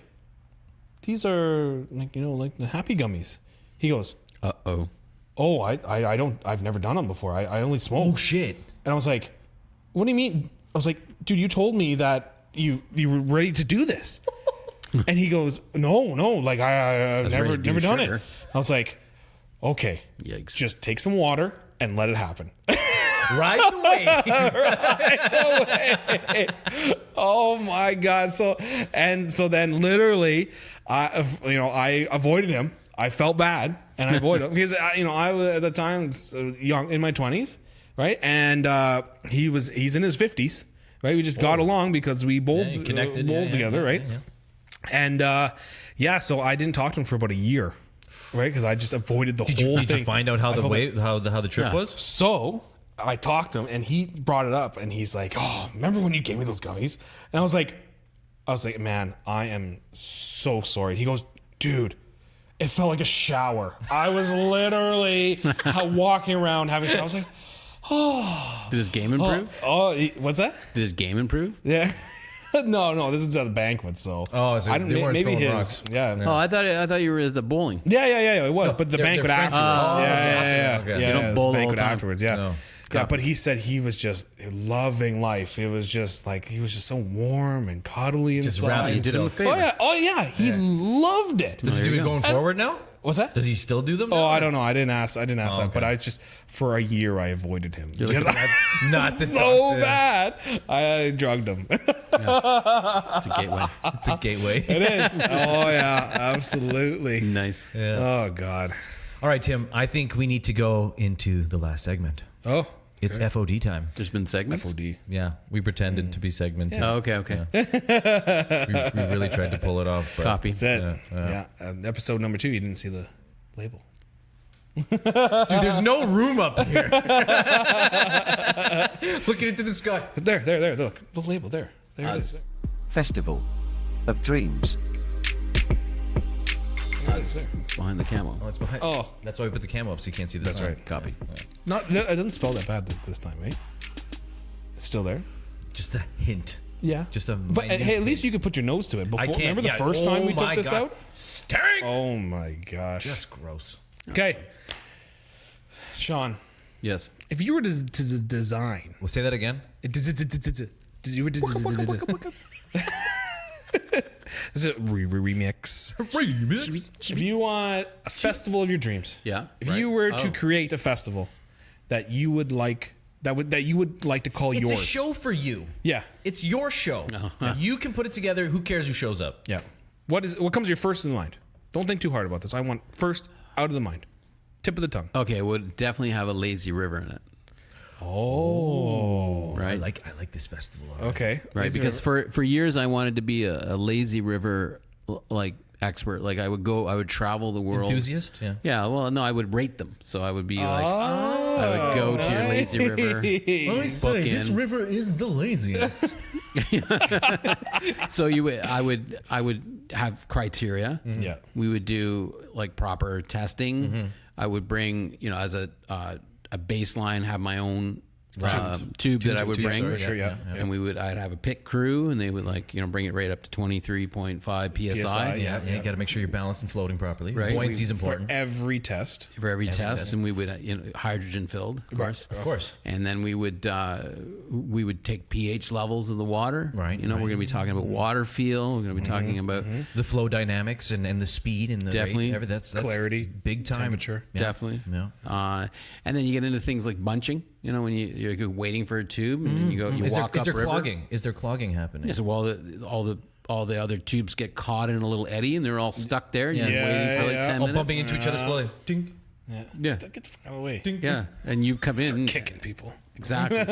these are like like the happy gummies. He goes,
Uh-oh.
oh, I don't, I've never done them before. I only smoke.
Oh shit.
And I was like, what do you mean? I was like, dude, you told me that you were ready to do this. And he goes, no, like I've never
ready to do
done
sugar.
it. I was like, okay,
Yikes.
just take some water and let it happen.
Right away.
Oh my God. So then literally, I avoided him. I felt bad and I avoided him because I was at the time young, in my 20s, right? And he's in his 50s, right? We just got along because we bowled,
connected
together, right?
Yeah.
And so I didn't talk to him for about a year, right? Because I just avoided the whole
Did
thing.
you find out how
I
the
felt
way how the trip
Yeah.
was?
So I talked to him, and he brought it up, and he's like, "Oh, remember when you gave me those gummies?" And I was like, "Man, I am so sorry." He goes, "Dude, it felt like a shower. I was literally walking around having a shower." I was like, "Oh,
Did his game improve?
what's that?"
Did his game improve?
Yeah. No, this is at a banquet, so
Oh, so
I
they
don't,
weren't
maybe
throwing
his,
rocks.
yeah.
Oh, I thought you were at the bowling.
Yeah, it was. But the
they're
banquet
friends.
afterwards.
Oh,
yeah.
okay.
Yeah,
You don't
it was
bowl
the
the whole
banquet
time.
afterwards, yeah.
No.
Yeah, but he said he was just loving life. It was just like, he was just so warm and cuddly and
Just
stuff.
wrapped
You did him a favor.
Oh yeah, he loved it.
Does he do it going forward now?
What's that?
Does he still do them?
Oh,
now?
I don't know. I didn't ask that,
okay.
but I just, for a year, I avoided him.
like,
Because
Not to
so
talk to.
bad. I drugged him.
It's a gateway.
It's a gateway.
It is. Oh yeah, absolutely.
Nice.
Oh God.
All right, Tim. I think we need to go into the last segment.
Oh,
It's FOD time.
There's been segments?
FOD.
Yeah, we pretended to be segmented.
Oh, okay.
We really tried to pull it off. But
Copy.
That's it.
Yeah.
Yeah. Episode number 2, you didn't see the label.
Dude, there's no room up here. Looking into the sky.
There. Look, the label there. There it is.
Festival of Dreams.
It's behind the camo.
Oh, it's behind.
Oh.
That's why we put the camo up so you can't see the
That's
sign.
right.
Copy.
It doesn't spell that bad this time, right? It's still there.
Just a hint.
Yeah.
Just a
But
minute
hey, at least
hint.
you could put your nose to it. Before,
I can't.
remember the
yeah.
first time we
Oh
took
my
this
God.
out?
Stink.
Oh my gosh.
Just gross.
Okay. Sean,
Yes.
if you were to design,
We'll say that again.
you would this is a remix.
Remix.
If you want a festival of your dreams,
Yeah.
if
right.
you were to
Oh.
create a festival that you would like, that you would like to call
It's
yours,
a show for you.
yeah,
It's your show.
Uh-huh.
You can put it together. Who cares who shows up?
yeah. What comes to your first in mind? Don't think too hard about this. I want first out of the mind, tip of the tongue.
Okay, it would definitely have a lazy river in it.
Oh,
Right.
I like this festival.
okay,
Right,
Lazy
because
river.
for years I wanted to be a lazy river like expert. Like I would travel the world.
Enthusiast. Yeah.
Yeah, well, no, I would rate them. So I would be like, I would go to your lazy river. Book in.
river is the laziest.
So I would have criteria.
Yeah.
We would do like proper testing. I would bring, as a baseline, have my own tube that I would bring.
For sure, yeah.
And I'd have a pit crew, and they would bring it right up to 23.5 psi.
Yeah, you got to make sure you're balanced and floating properly.
Right.
Buoyancy is
For
important.
every test.
For every test, and we would hydrogen filled, of course.
Of course.
And then we would take pH levels of the water.
Right.
We're going to be talking about water feel. We're going to be talking about
the flow dynamics and the speed and the
Definitely.
rate. That's
Clarity,
big time.
temperature.
Yeah.
definitely.
Yeah.
And then you get into things like bunching. When you're waiting for a tube, and then you walk
Is
up
there
river.
clogging? Is there clogging happening?
Yeah, so all the other tubes get caught in a little eddy, and they're all stuck there, and you're waiting for like 10
All
minutes.
bumping into each other slowly. Ding.
Yeah.
Get the fuck out of the way.
Yeah, and you come in
Kicking people.
exactly.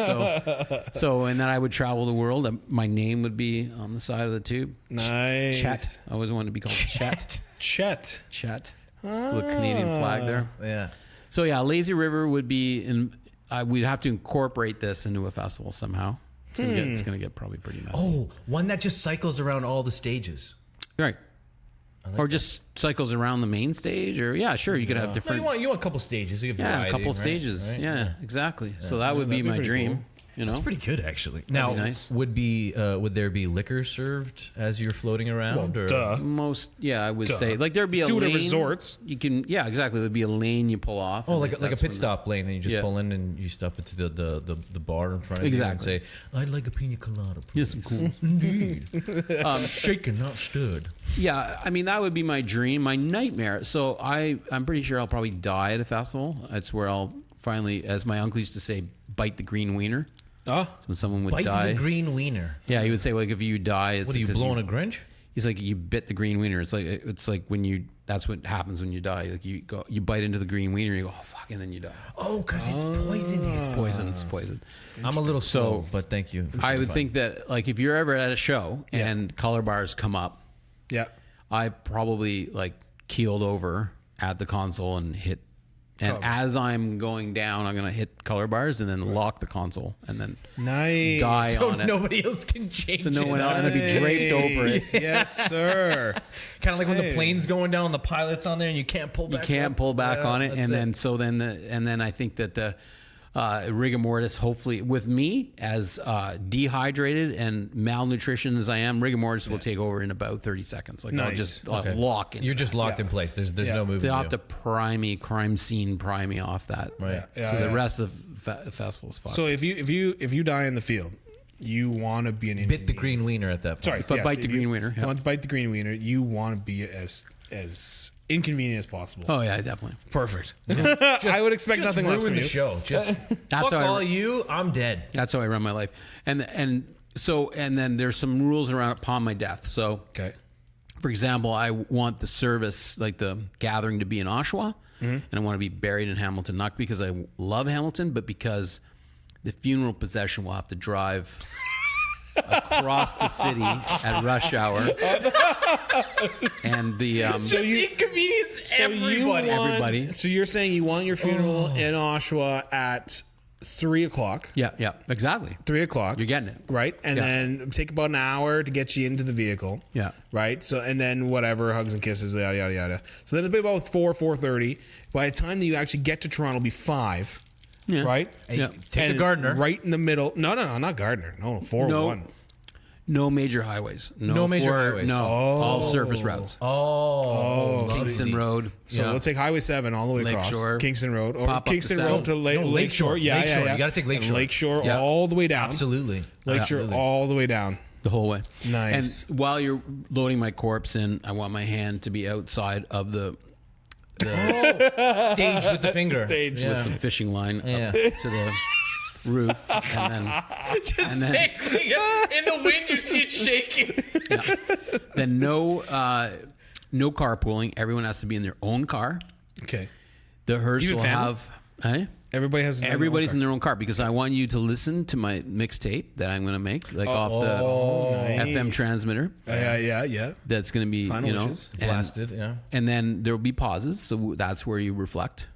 So and then I would travel the world. My name would be on the side of the tube.
Nice.
Chet. I always wanted to be called Chet.
Chet.
Chet. With a Canadian flag there.
Yeah.
So yeah, Lazy River would be in. We'd have to incorporate this into a festival somehow. It's gonna get probably pretty messy.
Oh, one that just cycles around all the stages.
Right. Or just cycles around the main stage, or sure, you could have
No,
different.
you want a couple stages. You have
a
variety,
couple
right?
stages.
Right?
Yeah, exactly. So that would be
that'd be
my
pretty
dream.
cool.
That's pretty good, actually. Now,
nice.
would there be liquor served as you're floating around?
Well,
or?
duh.
Most, I would say like there'd be a
Do it
lane.
at resorts.
You can, exactly. There'd be a lane you pull off.
Oh,
and
like a
that's
pit
when
stop lane, and you just
Yeah.
pull in and you stop into the bar in front of
Exactly.
you and say, "I'd like a pina colada."
Yes, cool.
Shaken, not stirred.
Yeah, I mean that would be my dream, my nightmare. So I'm pretty sure I'll probably die at a festival. That's where I'll finally, as my uncle used to say, bite the green wiener.
Oh,
When someone would
Bite
die,
the green wiener.
yeah, he would say like if you die, it's
What are you
'cause
blowing a Grinch?
He's like you bit the green wiener. It's like when you. That's what happens when you die. Like you bite into the green wiener, you go, oh fuck, and then you die.
Oh, because it's poisonous.
It's poison. It's poison.
I'm a little slow, but thank you.
I would think that like if you're ever at a show and color bars come up,
yeah.
I probably like keeled over at the console and hit. And as I'm going down, I'm gonna hit color bars and then lock the console and then
Nice.
die
so
on it.
nobody else can change
So no
it.
one else, and I'd be draped over it.
Yes, sir.
Kind of like when the plane's going down, the pilot's on there, and you can't pull back.
You can't
up.
pull back
Yeah,
on it,
that's
and then I think that the rigor mortis, hopefully, with me as dehydrated and malnutrition as I am, rigor mortis will take over in about 30 seconds. Like
Nice.
I'll lock in.
You're just locked in place. There's no movement.
They'll have to prime me off that.
Right.
Yeah,
So the
yeah.
rest of the festival is fucked.
So if you die in the field, you want to be an
Bit the green wiener at that point.
Sorry,
If I bite the
if
green
you
wiener, yeah.
Want to bite the green wiener? You want to be as inconvenient as possible.
Oh yeah, definitely.
Perfect. I would expect
Just
nothing less
ruin
from
the
you.
show. Just
That's
fuck
how I-
all you. I'm dead.
That's how I run my life. And then there's some rules around upon my death. So
Okay.
for example, I want the service, like the gathering, to be in Oshawa, and I want to be buried in Hamilton, not because I love Hamilton, but because the funeral procession will have to drive across the city at rush hour, and the
inconvenience
everybody.
So you're saying you want your funeral in Oshawa at 3 o'clock?
yeah, exactly.
3 o'clock.
You're getting it.
Right, and
Yeah.
then take about an hour to get you into the vehicle.
Yeah.
Right. So and then whatever, hugs and kisses, yada yada yada. So then it'll be about 4:30. By the time that you actually get to Toronto, it'll be 5.
Yeah.
Right.
Hey,
Yeah.
take
And
the gardener.
right in the middle. No, not Gardner. No, 401.
No major highways.
No major highways.
No, all surface routes. Kingston Road.
So
Yeah.
we'll take Highway 7 all the way
Lakeshore.
across Kingston Road, or
Pop up
Kingston
the
Road
south.
to Lakeshore. Yeah,
Lakeshore.
yeah.
You gotta take
And
Lakeshore.
Lakeshore
Yeah.
all the way down.
Absolutely.
Lakeshore
Absolutely.
all the way down.
The whole way.
Nice.
And while you're loading my corpse in, I want my hand to be outside of the
Stage with the finger.
Stage.
Yeah.
with some fishing line
Yeah.
up to the roof, and then
Just
then-
dangling it. In the wind, you see it shaking.
then no carpooling. Everyone has to be in their own car.
Okay.
The hearse
Even
will
family?
have. Eh?
Everybody has. their own
Everybody's
car.
in their own car because I want you to listen to my mixtape that I'm going to make, like off the
nice.
FM transmitter.
Yeah.
That's going to be,
Final
you know,
wishes.
and-
Blasted, yeah.
And then there will be pauses, so that's where you reflect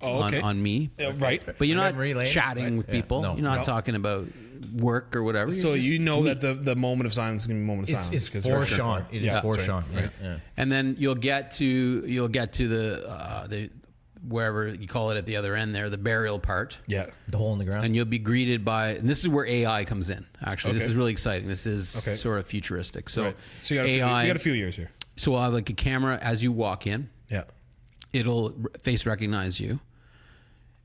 Oh, okay.
on me.
Right.
But you're not
Memory lane?
chatting
Right.
with
Yeah.
people.
No.
You're not
No.
talking about work or whatever.
So
You're just-
you know
it's me.
that the moment of silence is going to be a moment of silence.
It's
'cause
for
we're-
Sean. It is
Yeah,
for
sorry.
Sean.
Right.
Yeah.
And then you'll get to the wherever you call it at the other end there, the burial part.
Yeah.
The hole in the ground.
And you'll be greeted by, and this is where AI comes in. Actually, this
Okay.
is really exciting. This is
Okay.
sort of futuristic. So,
Right. So you got,
AI,
you got a few years here.
So we'll have like a camera as you walk in.
Yeah.
It'll face recognize you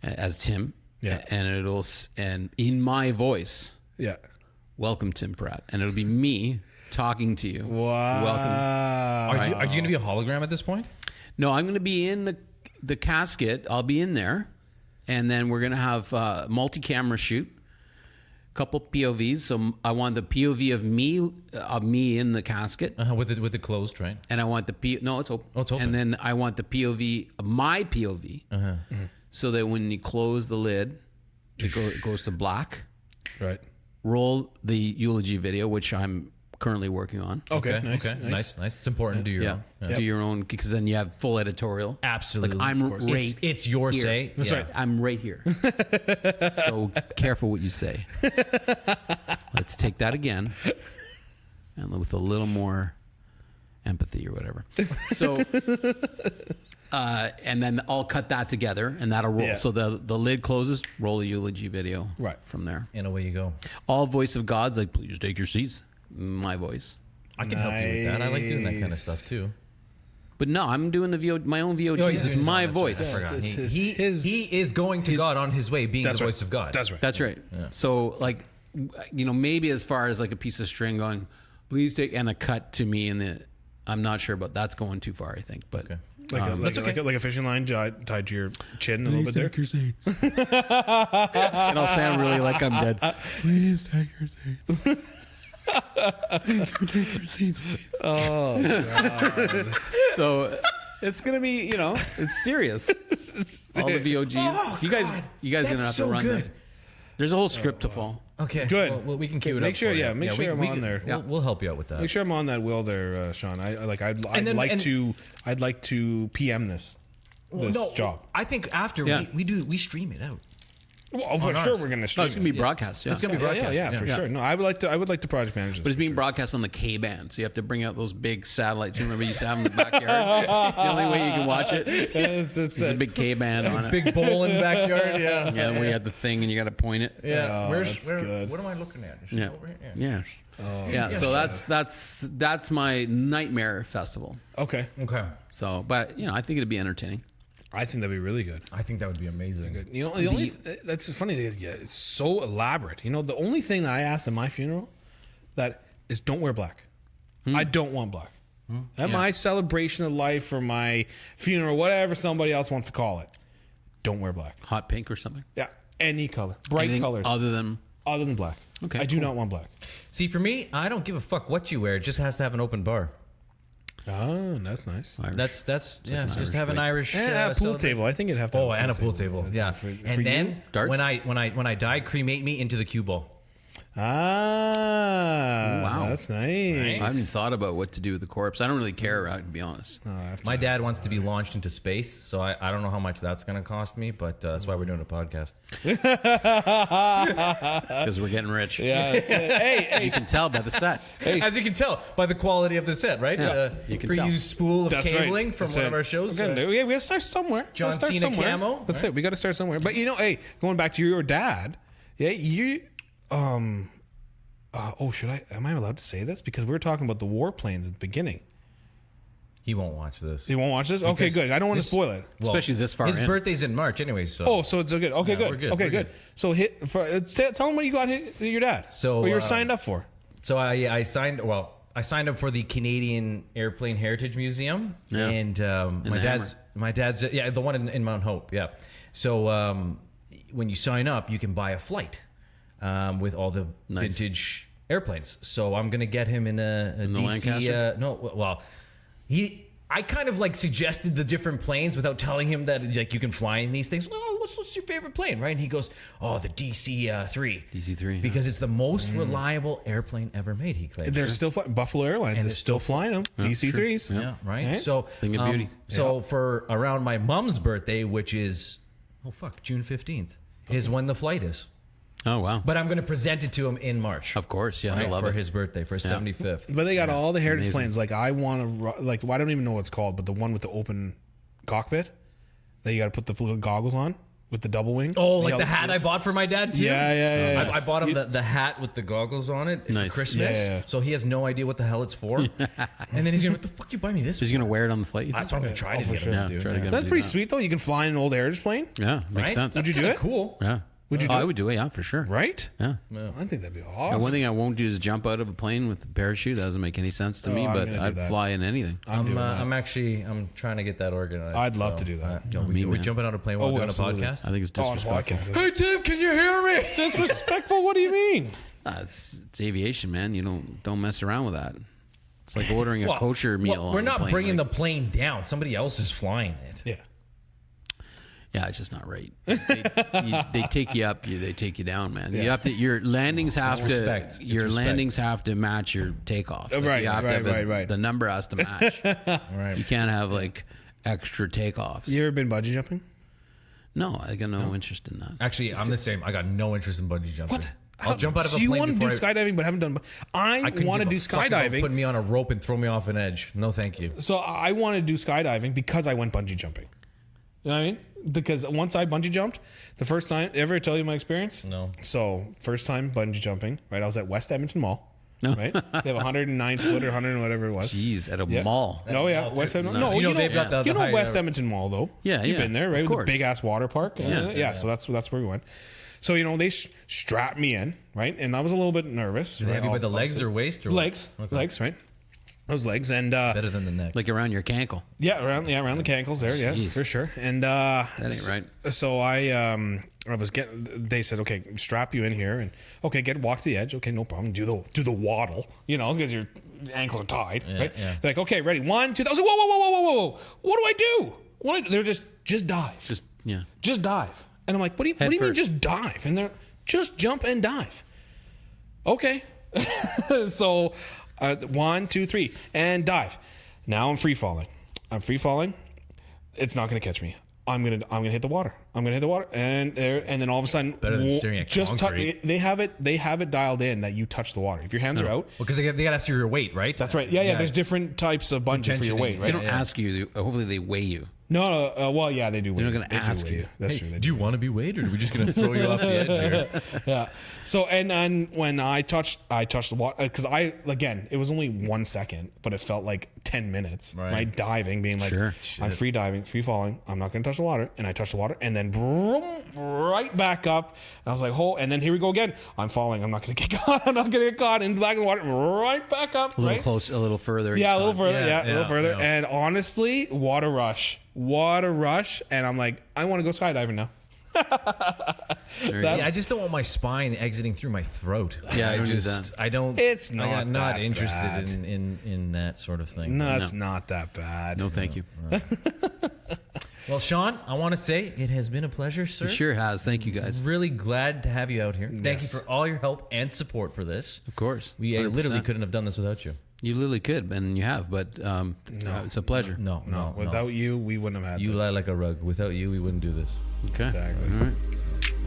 as Tim.
Yeah.
And in my voice,
Yeah.
welcome Tim Pratt, and it'll be me talking to you.
Wow.
Welcome.
Are you going to be a hologram at this point?
No, I'm going to be in the casket. I'll be in there, and then we're going to have multi-camera shoot, couple POVs. So I want the POV of me in the casket,
With it closed, right?
and I want no, it's open.
Oh, it's open.
And then I want the POV, my POV, so that when you close the lid, it goes to black.
Right.
Roll the eulogy video, which I'm currently working on.
Okay. Nice.
Nice. It's important to do your own.
Do your own, because then you have full editorial.
Absolutely.
Like I'm right.
It's your
here.
say.
That's
Yeah.
right.
I'm right here. So careful what you say. Let's take that again, and with a little more empathy or whatever. So, and then I'll cut that together, and that'll roll.
Yeah.
So the lid closes. Roll a eulogy video.
Right.
From there.
And away you go.
All voice of God's like, please take your seats. My voice.
I can help you with that. I like doing that kind of stuff too.
But no, I'm doing my own VOG.
Oh, he's
This
doing
is
his
my
own, that's
voice.
right. I forgot.
It's
He is going to God on his way, being the
That's right.
voice of God.
That's right.
That's right. So like, maybe as far as like a piece of string going, please take, and a cut to me, I'm not sure about that's going too far. I think, but
Okay.
Like a fishing line tied to your chin a little bit there.
your seats. And I'll sound really like I'm dead. Please take your seats. So it's gonna be, it's serious. All the VOGs. You guys gonna have to run that. There's a whole script to follow.
Okay.
Good.
Well, we can cue it
Make
up.
sure-
for you.
yeah, make sure I'm on there.
We'll help you out with that.
Make sure I'm on that wheel there, Sean. I'd like to PM this job.
I think after
Yeah.
we stream it out.
Well, for sure we're gonna stream.
No, it's gonna be broadcast. Yeah.
It's gonna be broadcast.
Yeah, for sure. No, I would like to project manage this.
But it's
for
being
sure.
broadcast on the K band, so you have to bring out those big satellites. You remember you used to have in the backyard. The only way you can watch it is a big K band on it.
Big bowl in the backyard. Yeah.
Yeah, where you had the thing and you got to point it.
Yeah.
Oh, that's good.
What am I looking at? Is it
Yeah.
over here?
Yes. Yeah. So that's my nightmare festival.
Okay.
Okay.
So, but I think it'd be entertaining.
I think that'd be really good.
I think that would be amazing.
You know, the only that's funny. Yeah, it's so elaborate. You know, the only thing that I asked at my funeral that is don't wear black. I don't want black. At my celebration of life or my funeral, whatever somebody else wants to call it, don't wear black.
Hot pink or something.
Yeah, any color, bright
Anything
colors,
other than
black.
Okay,
I do not want black.
See, for me, I don't give a fuck what you wear. It just has to have an open bar.
Oh, that's nice.
Irish.
Just
an
have
Irish
an
wig.
Irish
Yeah, pool
celebration.
table. I think it'd have to.
Oh,
have
and a pool table. Yeah.
For
And
you?
then
Darts?
when I die, cremate me into the cue ball.
Ah,
Wow.
that's nice.
I haven't thought about what to do with the corpse. I don't really care, to be honest.
My dad wants to be launched into space, so I don't know how much that's going to cost me, but that's why we're doing a podcast.
Because we're getting rich.
Yeah. Hey,
You can tell by the set.
As you can tell by the quality of the set, right?
Yeah, you can tell.
Pre-used spool of
that's
cabling
right.
from
That's
one
it.
of our shows.
We gotta start somewhere.
John
Let's start
Cena
somewhere.
camo,
That's
right?
it. We got to start somewhere. But hey, going back to your dad. Yeah, should I? Am I allowed to say this? Because we were talking about the warplanes at the beginning.
He won't watch this.
You won't watch this? Okay,
Because
good. I don't want to
this-
spoil it.
Well,
Especially this far
His
in.
birthday's in March anyway, so.
Oh, so it's so good. Okay,
Yeah,
good.
we're good.
Okay,
We're
good.
good.
So tell him what you got your dad.
So,
what you were signed up for.
So I signed up for the Canadian Airplane Heritage Museum,
Yeah.
and my dad's the one in Mount Hope. Yeah. So when you sign up, you can buy a flight with all the
Nice.
vintage airplanes. So I'm gonna get him in a
the
DC.
Lancaster?
I kind of suggested the different planes without telling him that you can fly in these things. Well, what's your favorite plane, right? And he goes, "Oh, the DC-3."
DC-3, yeah.
because it's the most reliable airplane ever made. He claims.
They're still Buffalo Airlines
And
is
it's
still flying them. DC-3s.
Yeah, right.
Right?
So
Thing of beauty.
So for around my mom's birthday, which is June 15th, is when the flight is.
Oh, wow.
But I'm going to present it to him in March.
Of course, yeah. I
right,
love
for
it.
his birthday, for his 75th.
But they got all the heritage
Amazing.
planes. I want to I don't even know what it's called, but the one with the open cockpit. that you got to put the little goggles on with the double wing.
Oh, like the hat I bought for my dad too?
Yeah.
I bought him the hat with the goggles on it for
Nice.
Christmas.
Yeah.
So he has no idea what the hell it's for. And then he's going to, what the fuck you buy me this for?
He's gonna wear it on the flight. You
That's
think?
what I'm going to try to
for
get
sure.
him
Yeah,
to do.
try to get him
That's
to
pretty
do
sweet though. You can fly in an old Heritage plane.
that. Yeah, makes
Right?
sense.
Would you do
Kinda
it?
Cool.
Yeah.
Would you do
I
it?
would do it. Yeah, for sure.
Right?
Yeah.
I think that'd be
And
awesome.
one thing I won't do is jump out of a plane with a parachute. That doesn't make any sense to me,
I'm
but
gonna do
I'd
that.
fly in anything.
I'm doing that.
I'm trying to get that organized.
I'd love to do that.
We
man.
jumping on a plane while
Oh,
doing
absolutely.
a podcast?
I think it's
Oh, on a
disrespectful.
podcast.
Hey, Tim, can you hear me?
Disrespectful? What do you mean?
It's aviation, man. You don't mess around with that. It's like ordering a kosher meal.
We're
on
not
the plane.
bringing
like,
the plane down. Somebody else is flying it.
Yeah.
Yeah, it's just not right. They take you up, they take you down, man. You have to. Your landings have to.
respect. It's
Your
respect.
landings have to match your takeoffs. Like,
Right,
you have to
right,
have
right.
The number has to match.
Right.
You can't have like extra takeoffs.
You ever been bungee jumping?
No, I got no interest in that.
Actually, I'm the same. I got no interest in bungee jumping.
What?
I'll jump out of a
So you
plane
want to do
before
skydiving, but haven't done. I
couldn't
want to
give
do
a fuck about
skydiving.
Putting me on a rope and throw me off an edge. No, thank you.
So I want to do skydiving because I went bungee jumping. You know what I mean? Because once I bungee jumped, the first time, ever tell you my experience?
No.
So first time bungee jumping, right? I was at West Edmonton Mall.
No.
Right? They have 109 foot or 100 whatever it was.
Jeez, at a
Yeah.
mall.
Oh yeah,
Mall
West
too.
Edmonton.
No,
No,
you know they've got the
you know
high-
West Edmonton Mall though.
Yeah,
you've
yeah,
been there, right?
of
With the
course.
big ass water park.
Yeah.
So that's where we went. So they strapped me in, right? And I was a little bit nervous.
Do they have you by the legs or waist or what?
legs?
Okay.
Legs, right? Those legs and
Better than the neck.
Like around your cankle.
around the cankles there, yeah,
Jeez.
for sure. And
That ain't right.
So I was they said, okay, strap you in here and okay, walk to the edge. Okay, no problem. Do the waddle, because your ankles are tied, right?
yeah.
They're like, okay, ready, 1, 2. I was like, whoa. What do I do? They're just dive. Just dive. And I'm like, what do you mean
first.
just dive? And they're just jump and dive. Okay. So 1, 2, 3 and dive. Now I'm free falling. It's not going to catch me. I'm gonna hit the water. And then all of a sudden,
Better than staring at concrete.
they have it dialed in that you touch the water. If your hands are out,
Well, because they got to ask you your weight, right?
that's right. Yeah. There's different types of bungee for your weight,
They
right?
don't ask you. Hopefully, they weigh you.
No. Well, yeah, they do.
They're not gonna
They do
ask
weigh
you.
That's true. They
Do you want to be weighed, or are we just going to throw you off the edge here?
Yeah. So and then when I touched the water because it was only 1 second, but it felt like 10 minutes. Right. Diving, being like,
Sure.
I'm free diving, free falling. I'm not going to touch the water, and I touched the water, and then boom, right back up. And I was like, and then here we go again. I'm falling. I'm not going to get caught. In back in the water, right back up.
A little
right?
close, a little further.
Yeah, a
each
little
time.
further. Yeah, a little further.
yeah.
And honestly, water rush, and I'm like, I want to go skydiving now.
See, I just don't want my spine exiting through my throat.
Yeah, I don't do
I don't.
It's
I'm
not
not
that
interested
bad.
in that sort of thing.
No, it's not that bad.
No, thank you.
Well, Sean, I want to say it has been a pleasure, sir.
It sure has. Thank you, guys.
Really glad to have you out here. Thank you
Yes.
for all your help and support for this.
Of course.
We
100%.
literally couldn't have done this without you.
You literally could, and you have, but it's a pleasure.
No.
Without you, we wouldn't have had
You
this.
lie like a rug. Without you, we wouldn't do this.
Okay.
Exactly.
All right.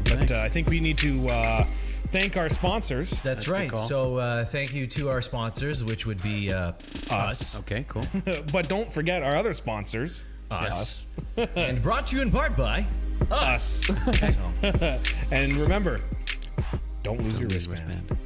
But
Thanks.
I think we need to thank our sponsors.
That's
a good
right.
call.
So thank you to our sponsors, which would be
Us.
Okay, cool.
But don't forget our other sponsors.
us. And brought to you in part by us.
And remember, don't lose your wristband.
Wristband.